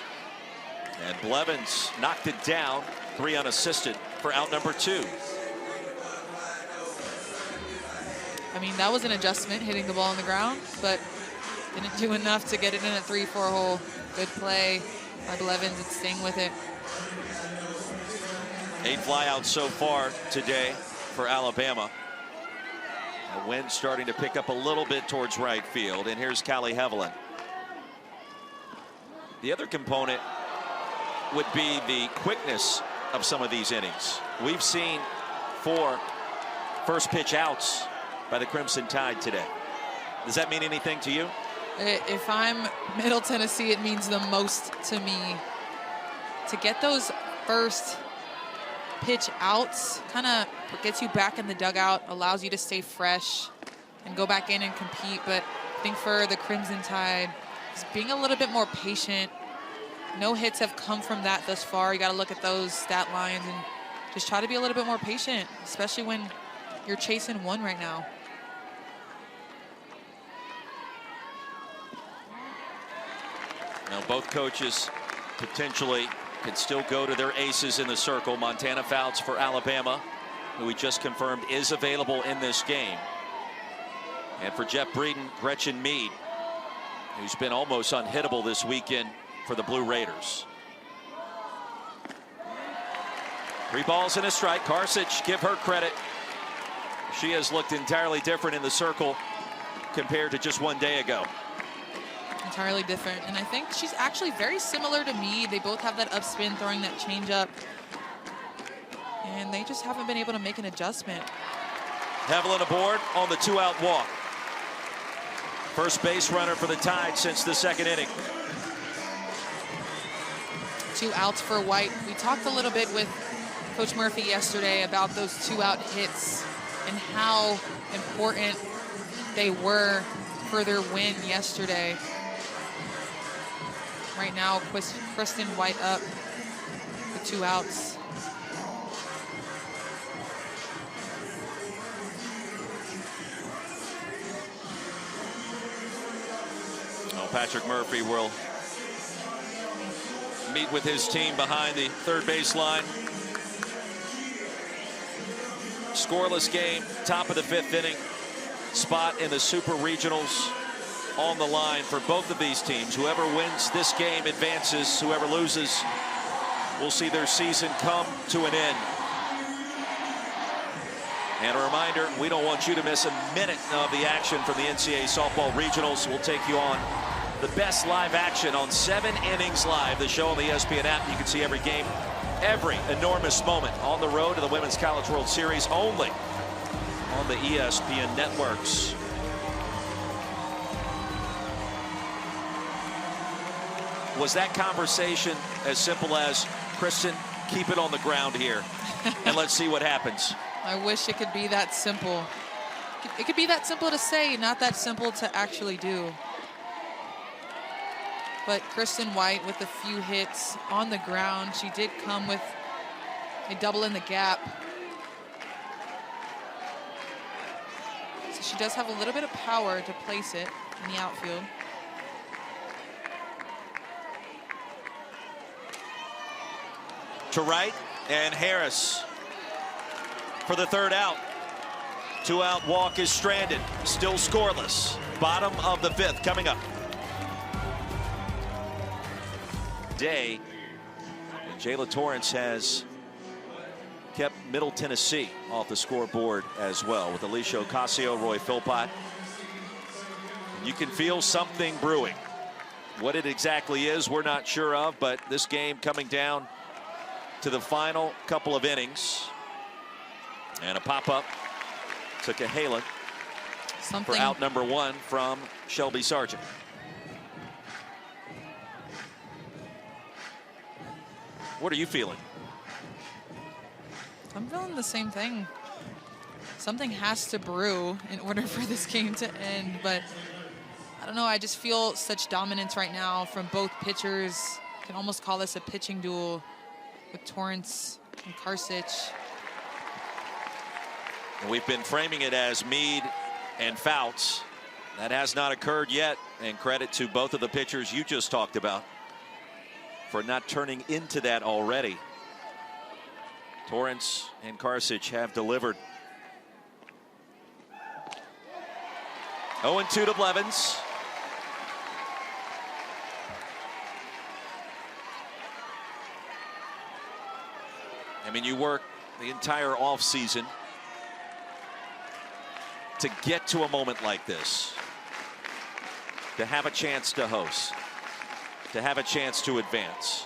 Speaker 1: and Blevins knocked it down, 3 unassisted for out number 2.
Speaker 2: I mean, that was an adjustment, hitting the ball on the ground, but didn't do enough to get it in a 3-4 hole. Good play by Blevins and staying with it.
Speaker 1: 8 flyouts so far today for Alabama. The wind starting to pick up a little bit towards right field. And here's Callie Hevelin. The other component would be the quickness of some of these innings. We've seen 4 first pitch outs by the Crimson Tide today. Does that mean anything to you?
Speaker 2: If I'm Middle Tennessee, it means the most to me. To get those first pitch outs kind of gets you back in the dugout, allows you to stay fresh and go back in and compete. But I think for the Crimson Tide, just being a little bit more patient. No hits have come from that thus far. You got to look at those stat lines and just try to be a little bit more patient, especially when you're chasing 1 right now.
Speaker 1: Now both coaches potentially could still go to their aces in the circle. Montana Fouts for Alabama, who we just confirmed is available in this game. And for Jeff Breeden, Gretchen Mead, who's been almost unhittable this weekend for the Blue Raiders. 3 balls and a strike. Karsich, give her credit. She has looked entirely different in the circle compared to just 1 day ago.
Speaker 2: Entirely different, and I think she's actually very similar to me. They both have that upspin, throwing that changeup, and they just haven't been able to make an adjustment.
Speaker 1: Hevelin aboard on the 2-out walk. First base runner for the Tide since the 2nd inning.
Speaker 2: 2 outs for White. We talked a little bit with Coach Murphy yesterday about those 2-out hits and how important they were for their win yesterday. Right now, Kristen White up with 2 outs.
Speaker 1: Well, Patrick Murphy will meet with his team behind the 3rd base line. Scoreless game, top of the 5th inning. Spot in the Super Regionals on the line for both of these teams. Whoever wins this game advances. Whoever loses will see their season come to an end. And a reminder, we don't want you to miss a minute of the action from the NCAA Softball Regionals. We'll take you on the best live action on 7 Innings Live, the show on the ESPN app. You can see every game, every enormous moment on the road to the Women's College World Series, only on the ESPN networks. Was that conversation as simple as, Kristen, keep it on the ground here and let's see what happens?
Speaker 2: I wish it could be that simple. It could be that simple to say, not that simple to actually do. But Kristen White with a few hits on the ground. She did come with a double in the gap. So she does have a little bit of power to place it in the outfield.
Speaker 1: To right, and Harris for the 3rd out. 2-out walk is stranded, still scoreless. Bottom of the 5th coming up. Day, and Jayla Torrance has kept Middle Tennessee off the scoreboard as well, with Alicia Ocasio, Roy Philpott. You can feel something brewing. What it exactly is, we're not sure of, but this game coming down to the final couple of innings. And a pop-up to Cahalan for out number 1 from Shelby Sargent. What are you feeling?
Speaker 2: I'm feeling the same thing. Something has to brew in order for this game to end, but I don't know. I just feel such dominance right now from both pitchers. You can almost call this a pitching duel with Torrance and Karsich.
Speaker 1: And we've been framing it as Mead and Fouts. That has not occurred yet, and credit to both of the pitchers you just talked about for not turning into that already. Torrance and Karsich have delivered. 0-2 to Blevins. I mean, you work the entire offseason to get to a moment like this, to have a chance to host, to have a chance to advance,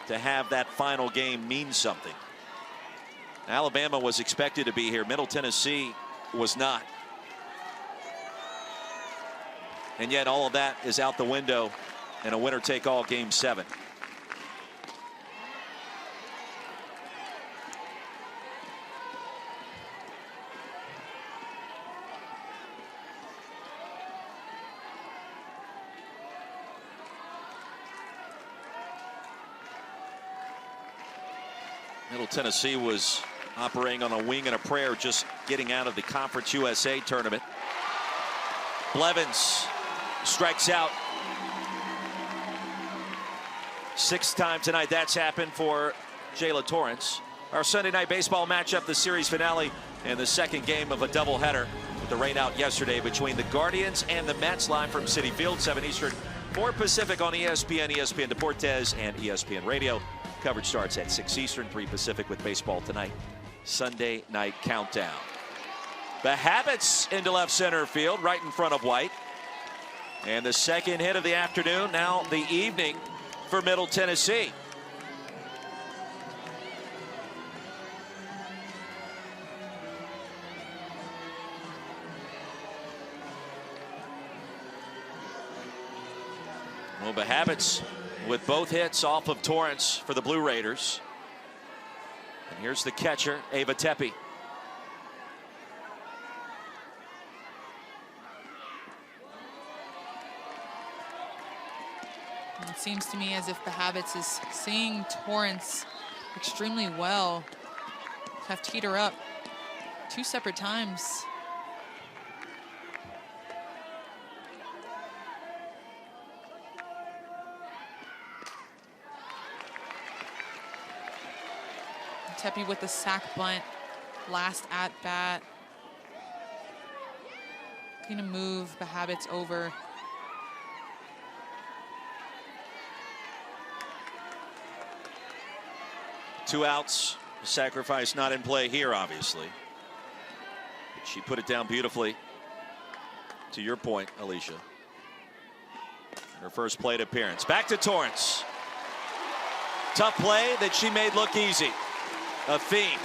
Speaker 1: to have that final game mean something. Alabama was expected to be here. Middle Tennessee was not. And yet all of that is out the window in a winner-take-all Game 7. Middle Tennessee was operating on a wing and a prayer, just getting out of the Conference USA tournament. Blevins strikes out. 6th time tonight that's happened for Jayla Torrance. Our Sunday night baseball matchup, the series finale and the second game of a doubleheader with the rain out yesterday between the Guardians and the Mets. Live from Citi Field, 7 Eastern, 4 Pacific on ESPN, ESPN Deportes, and ESPN Radio. Coverage starts at 6 Eastern, 3 Pacific with baseball tonight. Sunday night countdown. The Habits into left center field, right in front of White. And the second hit of the afternoon, now the evening for Middle Tennessee. Well, the Habits with both hits off of Torrance for the Blue Raiders. And here's the catcher, Ava Tepe.
Speaker 2: It seems to me as if the Habits is seeing Torrance extremely well. Have teed her up 2 separate times. Tepe with the sac bunt, last at bat. Going to move the Habits over.
Speaker 1: Two outs, sacrifice not in play here, obviously. But she put it down beautifully, to your point, Alicia. Her first plate appearance. Back to Torrance. Tough play that she made look easy. A theme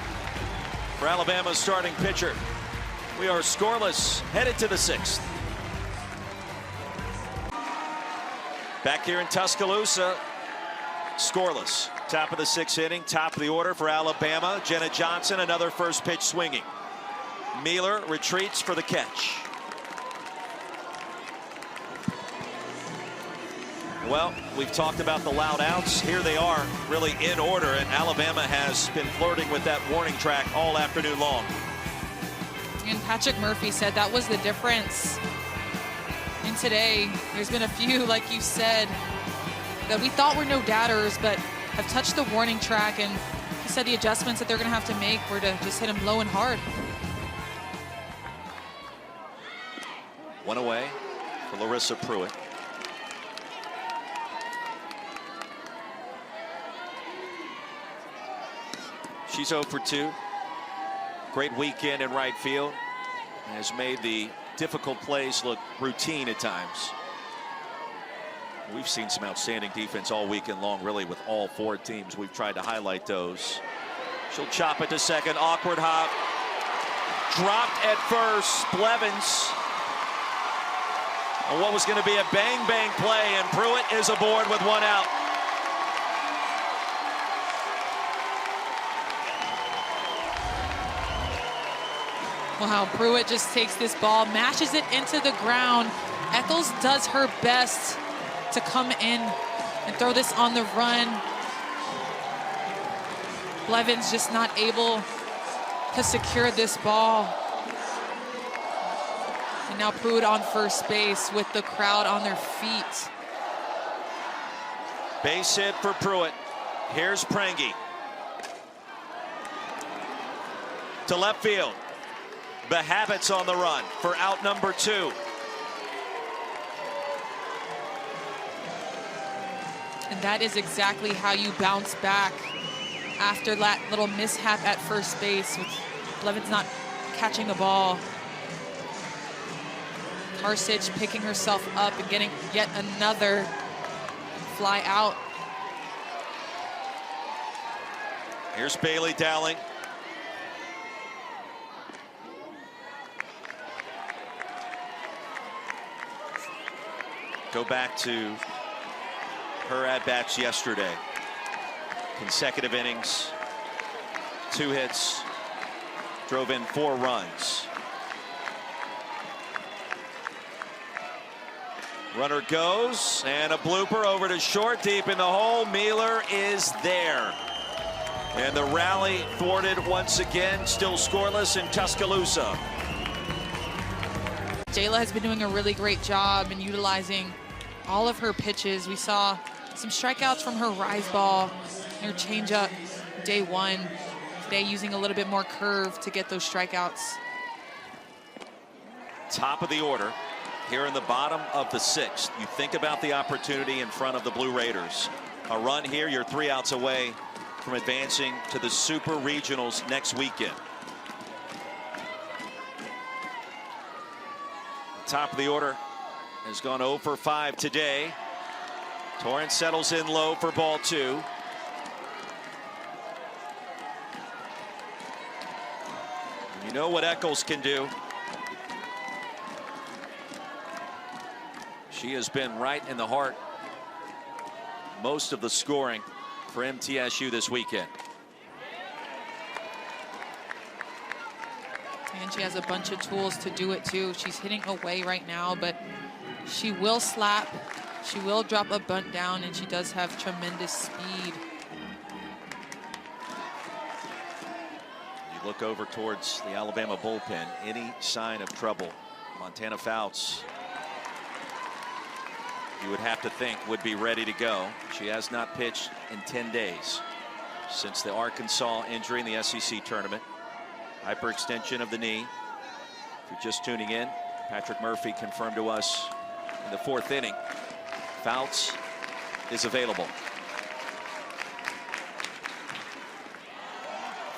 Speaker 1: for Alabama's starting pitcher. We are scoreless, headed to the 6th. Back here in Tuscaloosa, scoreless. Top of the 6th inning, top of the order for Alabama. Jenna Johnson, another first pitch swinging. Mealer retreats for the catch. Well, we've talked about the loud outs. Here they are, really in order, and Alabama has been flirting with that warning track all afternoon long.
Speaker 2: And Patrick Murphy said that was the difference. And today, there's been a few, like you said, that we thought were no-doubters, but have touched the warning track, and he said the adjustments that they're going to have to make were to just hit him low and hard.
Speaker 1: One away for Larissa Pruitt. She's 0 for 2. Great weekend in right field. Has made the difficult plays look routine at times. We've seen some outstanding defense all weekend long, really, with all 4 teams. We've tried to highlight those. She'll chop it to second. Awkward hop. Dropped at first. Blevins. And what was going to be a bang-bang play, and Pruitt is aboard with 1 out.
Speaker 2: Wow, Pruitt just takes this ball, mashes it into the ground. Eccles does her best to come in and throw this on the run. Blevins just not able to secure this ball. And now Pruitt on first base with the crowd on their feet.
Speaker 1: Base hit for Pruitt. Here's Prangy. To left field. The Habits on the run for out number 2.
Speaker 2: And that is exactly how you bounce back after that little mishap at first base with Blevins not catching a ball. Karsich picking herself up and getting yet another fly out.
Speaker 1: Here's Bailey Dowling. Go back to her at-bats yesterday. Consecutive innings, 2 hits, drove in 4 runs. Runner goes, and a blooper over to short, deep in the hole. Mueller is there. And the rally thwarted once again, still scoreless in Tuscaloosa.
Speaker 2: Jayla has been doing a really great job in utilizing all of her pitches. We saw some strikeouts from her rise ball, her changeup day 1. Today using a little bit more curve to get those strikeouts.
Speaker 1: Top of the order here in the bottom of the 6th. You think about the opportunity in front of the Blue Raiders. A run here, you're 3 outs away from advancing to the Super Regionals next weekend. Top of the order has gone 0 for 5 today. Torrance settles in low for ball 2. You know what Eccles can do. She has been right in the heart most of the scoring for MTSU this weekend.
Speaker 2: And she has a bunch of tools to do it too. She's hitting away right now, but she will slap, she will drop a bunt down, and she does have tremendous speed.
Speaker 1: You look over towards the Alabama bullpen. Any sign of trouble, Montana Fouts, you would have to think would be ready to go. She has not pitched in 10 days since the Arkansas injury in the SEC tournament. Hyperextension of the knee. If you're just tuning in, Patrick Murphy confirmed to us in the 4th inning. Fouts is available.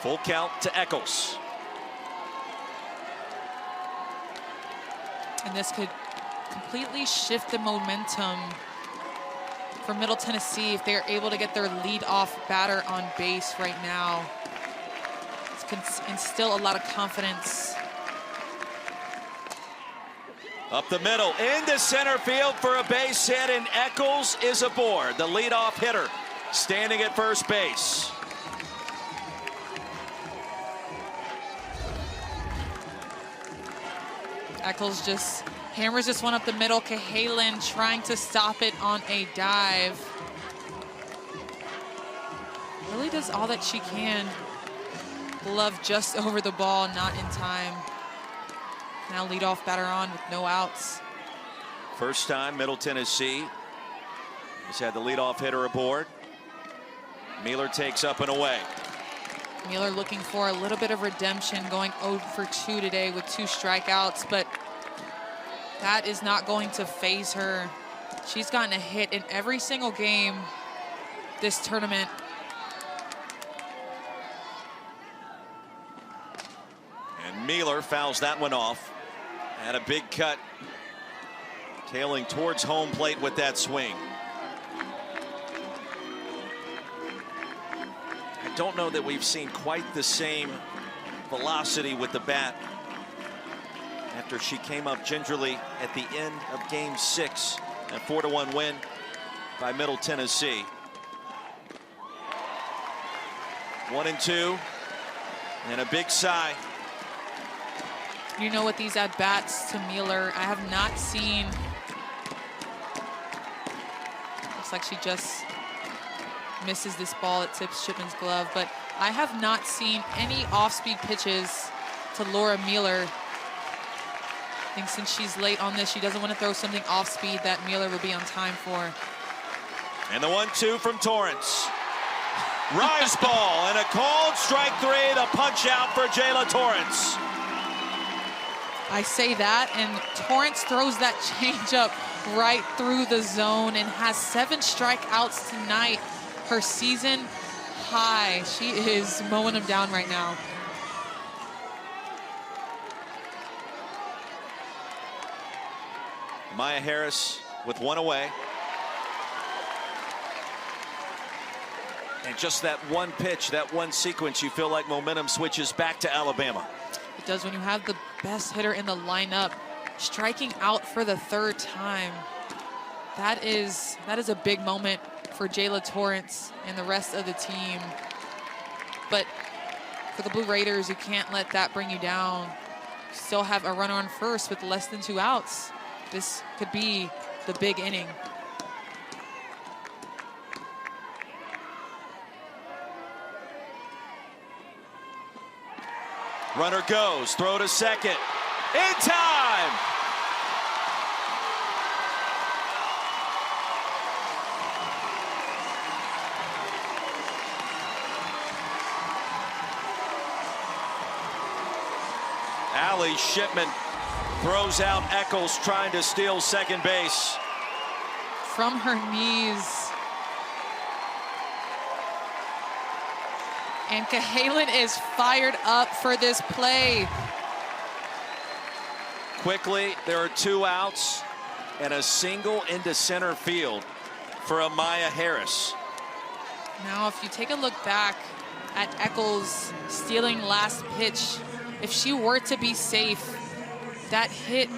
Speaker 1: Full count to Eccles.
Speaker 2: And this could completely shift the momentum for Middle Tennessee if they're able to get their lead-off batter on base right now. It can instill a lot of confidence.
Speaker 1: Up the middle, into center field for a base hit, and Eccles is aboard. The leadoff hitter standing at first base.
Speaker 2: Eccles just hammers this one up the middle. Cahalan trying to stop it on a dive. Really does all that she can. Glove just over the ball, not in time. Now leadoff batter on with no outs.
Speaker 1: First time Middle Tennessee has had the leadoff hitter aboard. Mueller takes up and away.
Speaker 2: Mueller looking for a little bit of redemption, going 0 for 2 today with 2 strikeouts, but that is not going to faze her. She's gotten a hit in every single game this tournament.
Speaker 1: And Mueller fouls that one off. Had a big cut, tailing towards home plate with that swing. I don't know that we've seen quite the same velocity with the bat after she came up gingerly at the end of game 6, a 4-1 win by Middle Tennessee. 1-2, and a big sigh.
Speaker 2: You know, with these at-bats to Mueller, I have not seen, looks like she just misses this ball. It tips Shipman's glove, but I have not seen any off-speed pitches to Laura Mueller. I think since she's late on this, she doesn't want to throw something off-speed that Mueller will be on time for.
Speaker 1: And the 1-2 from Torrance. Rise ball and a called strike 3, the punch out for Jayla Torrance.
Speaker 2: I say that, and Torrance throws that changeup right through the zone and has 7 strikeouts tonight. Her season high. She is mowing them down right now.
Speaker 1: Maya Harris with one away. And just that one pitch, that one sequence, you feel like momentum switches back to Alabama.
Speaker 2: It does when you have the best hitter in the lineup striking out for the third time. That is a big moment for Jayla Torrance and the rest of the team. But for the Blue Raiders, you can't let that bring you down. You still have a runner on first with less than 2 outs. This could be the big inning.
Speaker 1: Runner goes, throw to second. In time! Allie Shipman throws out Eccles, trying to steal second base.
Speaker 2: From her knees. And Cahalan is fired up for this play.
Speaker 1: Quickly, there are 2 outs and a single into center field for Amaya Harris.
Speaker 2: Now, if you take a look back at Eccles stealing last pitch, if she were to be safe, that hit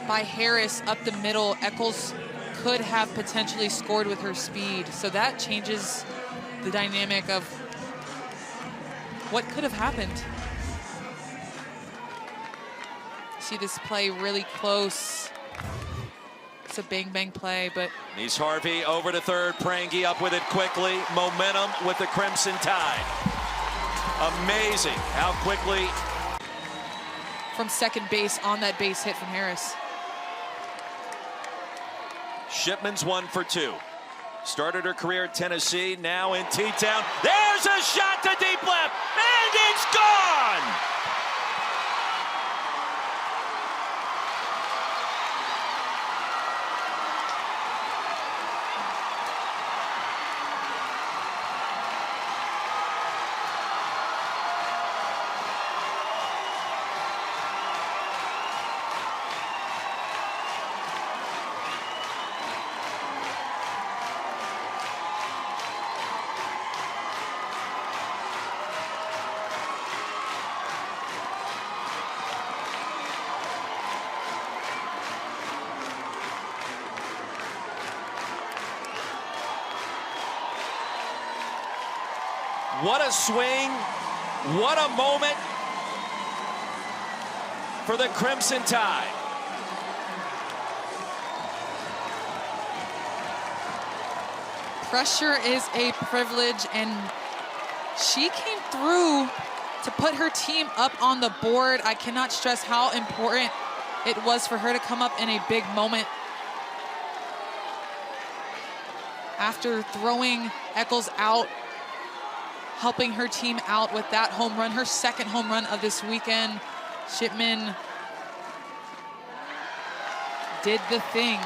Speaker 2: by Harris up the middle, Eccles could have potentially scored with her speed. So that changes the dynamic of what could have happened. See this play really close. It's a bang-bang play, but...
Speaker 1: Nice Harvey over to third. Prangi up with it quickly. Momentum with the Crimson Tide. Amazing how quickly...
Speaker 2: From second base on that base hit from Harris.
Speaker 1: Shipman's 1 for 2. Started her career at Tennessee, now in T-Town. There's a shot to deep left, and it's gone! What a swing, what a moment for the Crimson Tide.
Speaker 2: Pressure is a privilege, and she came through to put her team up on the board. I cannot stress how important it was for her to come up in a big moment. After throwing Eccles out, helping her team out with that home run, her second home run of this weekend. Shipman did the thing.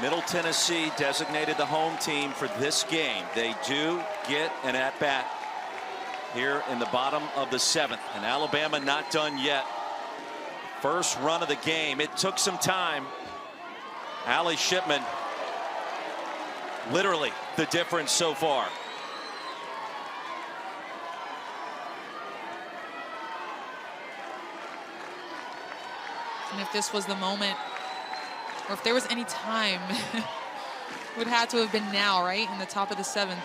Speaker 1: Middle Tennessee designated the home team for this game. They do get an at-bat here in the bottom of the 7th. And Alabama not done yet. First run of the game. It took some time. Allie Shipman, literally the difference so far.
Speaker 2: And if this was the moment, or if there was any time, it would have to have been now, right? In the top of the 7th.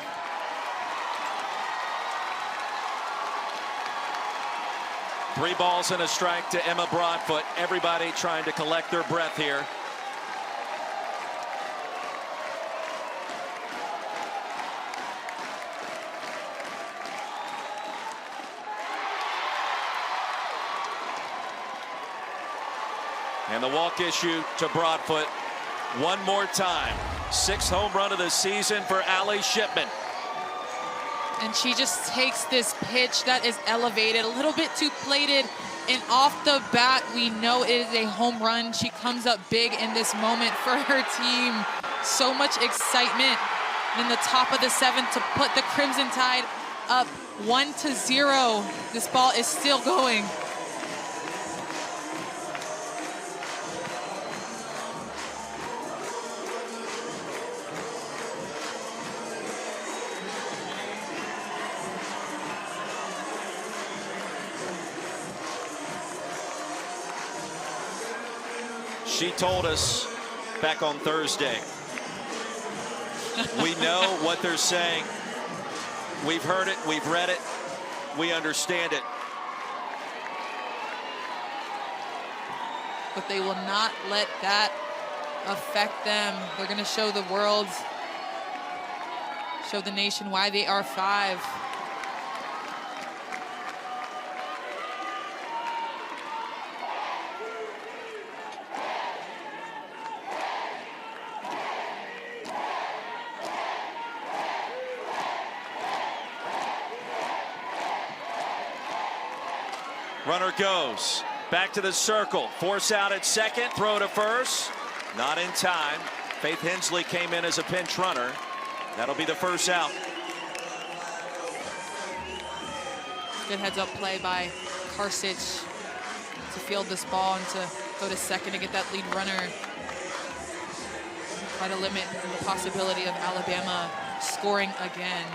Speaker 1: Three balls and a strike to Emma Broadfoot. Everybody trying to collect their breath here. And the walk issue to Broadfoot one more time. 6th home run of the season for Allie Shipman.
Speaker 2: And she just takes this pitch that is elevated, a little bit too plated, and off the bat, we know it is a home run. She comes up big in this moment for her team. So much excitement in the top of the 7th to put the Crimson Tide up 1-0. This ball is still going.
Speaker 1: She told us back on Thursday. We know what they're saying. We've heard it. We've read it. We understand it.
Speaker 2: But they will not let that affect them. They're going to show the world, show the nation why they are 5.
Speaker 1: Runner goes back to the circle. Force out at second. Throw to first. Not in time. Faith Hensley came in as a pinch runner. That'll be the first out.
Speaker 2: Good heads-up play by Karsich to field this ball and to go to second to get that lead runner. Try to limit the possibility of Alabama scoring again.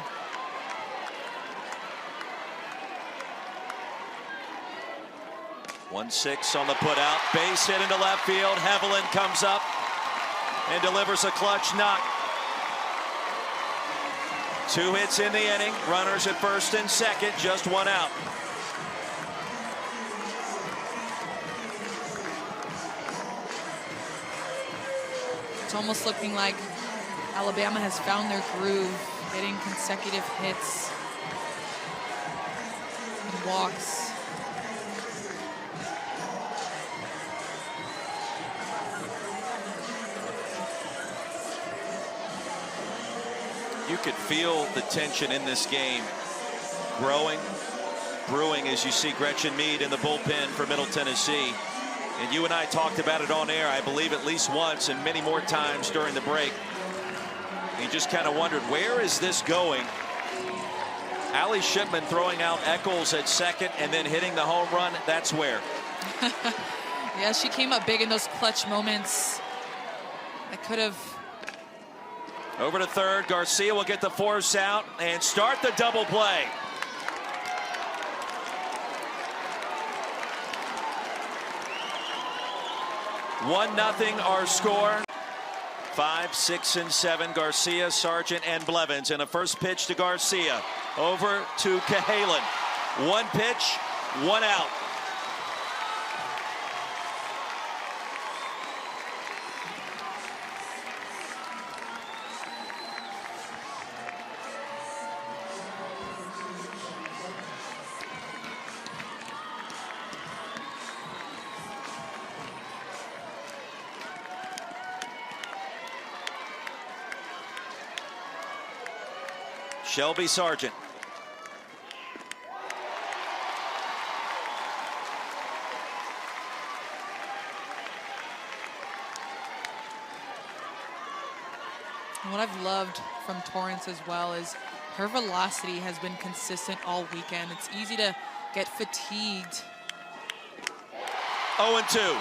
Speaker 1: .16 on the putout. Base hit into left field. Hevelin comes up and delivers a clutch knock. 2 hits in the inning. Runners at first and second. Just 1 out.
Speaker 2: It's almost looking like Alabama has found their groove, getting consecutive hits and walks.
Speaker 1: You could feel the tension in this game brewing as you see Gretchen Mead in the bullpen for Middle Tennessee. And you and I talked about it on air, I believe, at least once and many more times during the break. You just kind of wondered, where is this going? Allie Shipman throwing out Eccles at second and then hitting the home run. That's where.
Speaker 2: Yeah, she came up big in those clutch moments. That could have.
Speaker 1: Over to third. Garcia will get the force out and start the double play. One nothing our score. 5, 6, and 7. Garcia, Sargent, and Blevins. And a first pitch to Garcia. Over to Cahalan. 1 pitch, 1 out. Shelby Sargent.
Speaker 2: What I've loved from Torrance as well is her velocity has been consistent all weekend. It's easy to get fatigued.
Speaker 1: 0-2.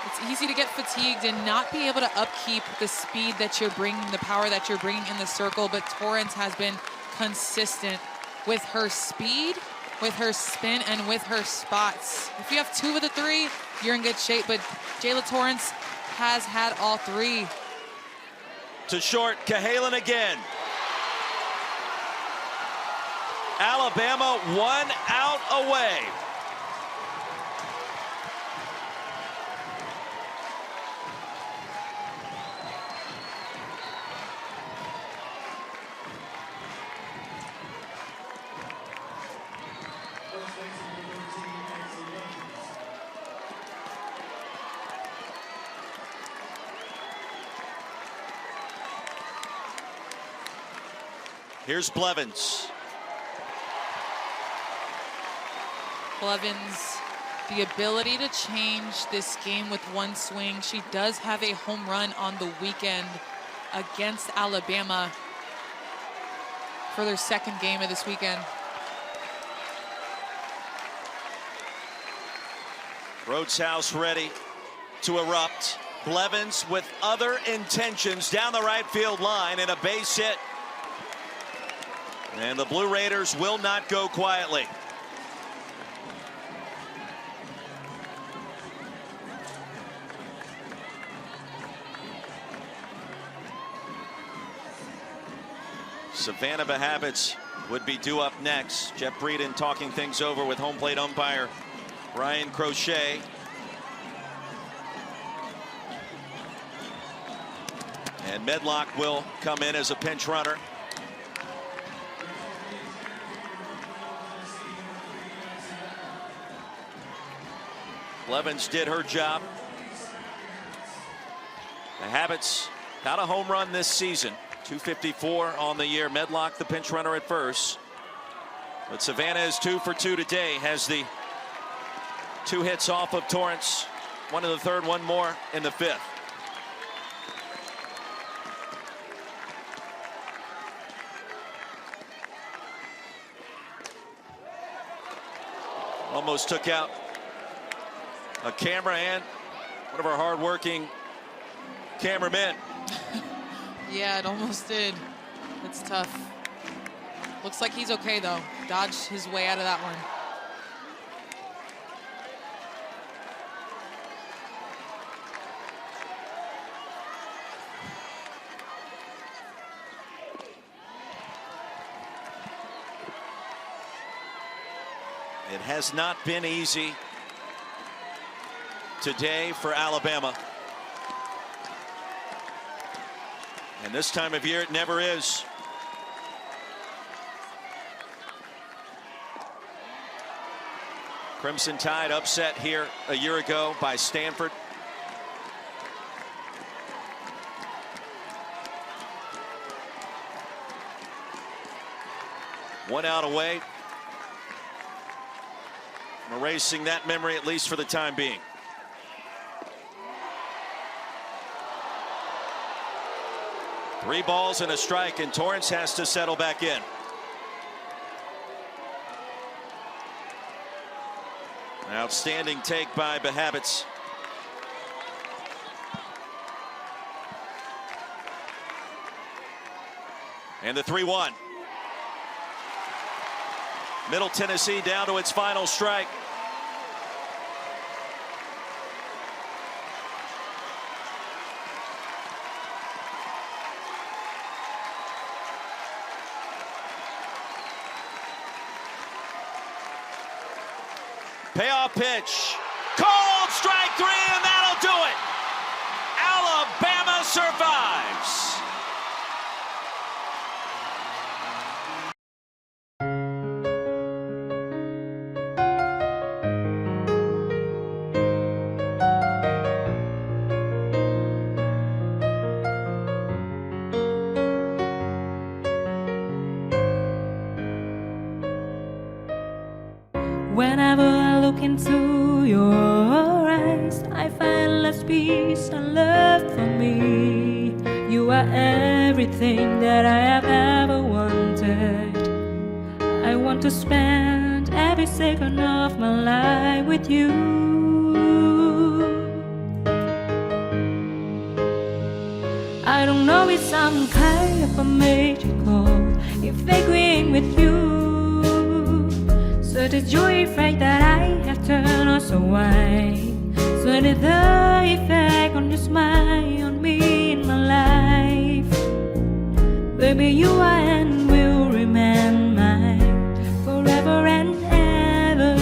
Speaker 2: It's easy to get fatigued and not be able to upkeep the speed that you're bringing, the power that you're bringing in the circle, but Torrance has been consistent with her speed, with her spin, and with her spots. If you have 2 of the 3, you're in good shape, but Jayla Torrance has had all 3.
Speaker 1: To short, Cahalan again. Alabama 1 out away. Here's Blevins.
Speaker 2: Blevins, the ability to change this game with 1 swing. She does have a home run on the weekend against Alabama for their 2nd game of this weekend.
Speaker 1: Rhodes House ready to erupt. Blevins with other intentions down the right field line and a base hit. And the Blue Raiders will not go quietly. Savannah Bahabitz would be due up next. Jeff Breeden talking things over with home plate umpire Ryan Crochet. And Medlock will come in as a pinch runner. Blevins did her job. The Habits got a home run this season. 254 on the year. Medlock the pinch runner at first. But Savannah is 2 for 2 today. Has the 2 hits off of Torrance. One in the third, one more in the fifth. Almost took out a camera and one of our hard-working cameramen.
Speaker 2: Yeah, it almost did. It's tough. Looks like he's okay, though. Dodged his way out of that one.
Speaker 1: It has not been easy today for Alabama. And this time of year, it never is. Crimson Tide upset here a year ago by Stanford. One out away. I'm erasing that memory, at least for the time being. Three balls and a strike, and Torrance has to settle back in. An outstanding take by Bahabitz. And the 3-1. Middle Tennessee down to its final strike. Payoff pitch. Called strike 3, and that'll do it. Alabama survives.
Speaker 5: Whenever I look into your eyes, I find less peace and love for me. You are everything that I have ever wanted. I want to spend every second of my life with you. I don't know if some kind of a magical if agreeing with you. So the joy effect that I have turned on so wide. So did the effect on your smile on me in my life. Baby, you are and will remain mine forever and ever.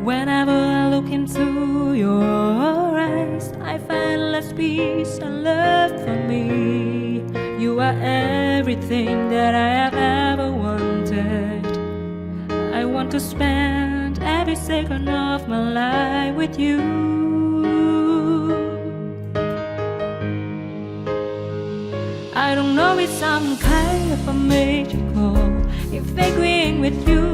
Speaker 5: Whenever I look into your eyes, I find less peace and love for me. You are everything that I have ever wanted. I want to spend every second of my life with you. I don't know if some kind of a magical if agreeing with you.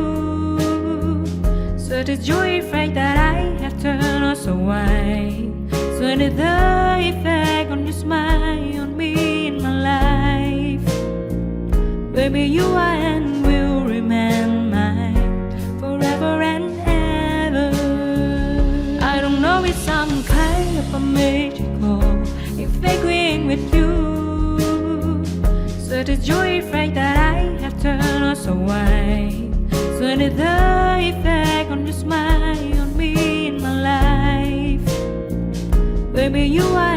Speaker 5: So the joy effect that I have turned on so wide. So did the effect on your smile on me in my life. Baby, you are and will remain mine forever and ever. I don't know if some kind of a magical if agreeing the joy effect that I have turned us away. So did the effect on your smile on me in my life. Baby, you are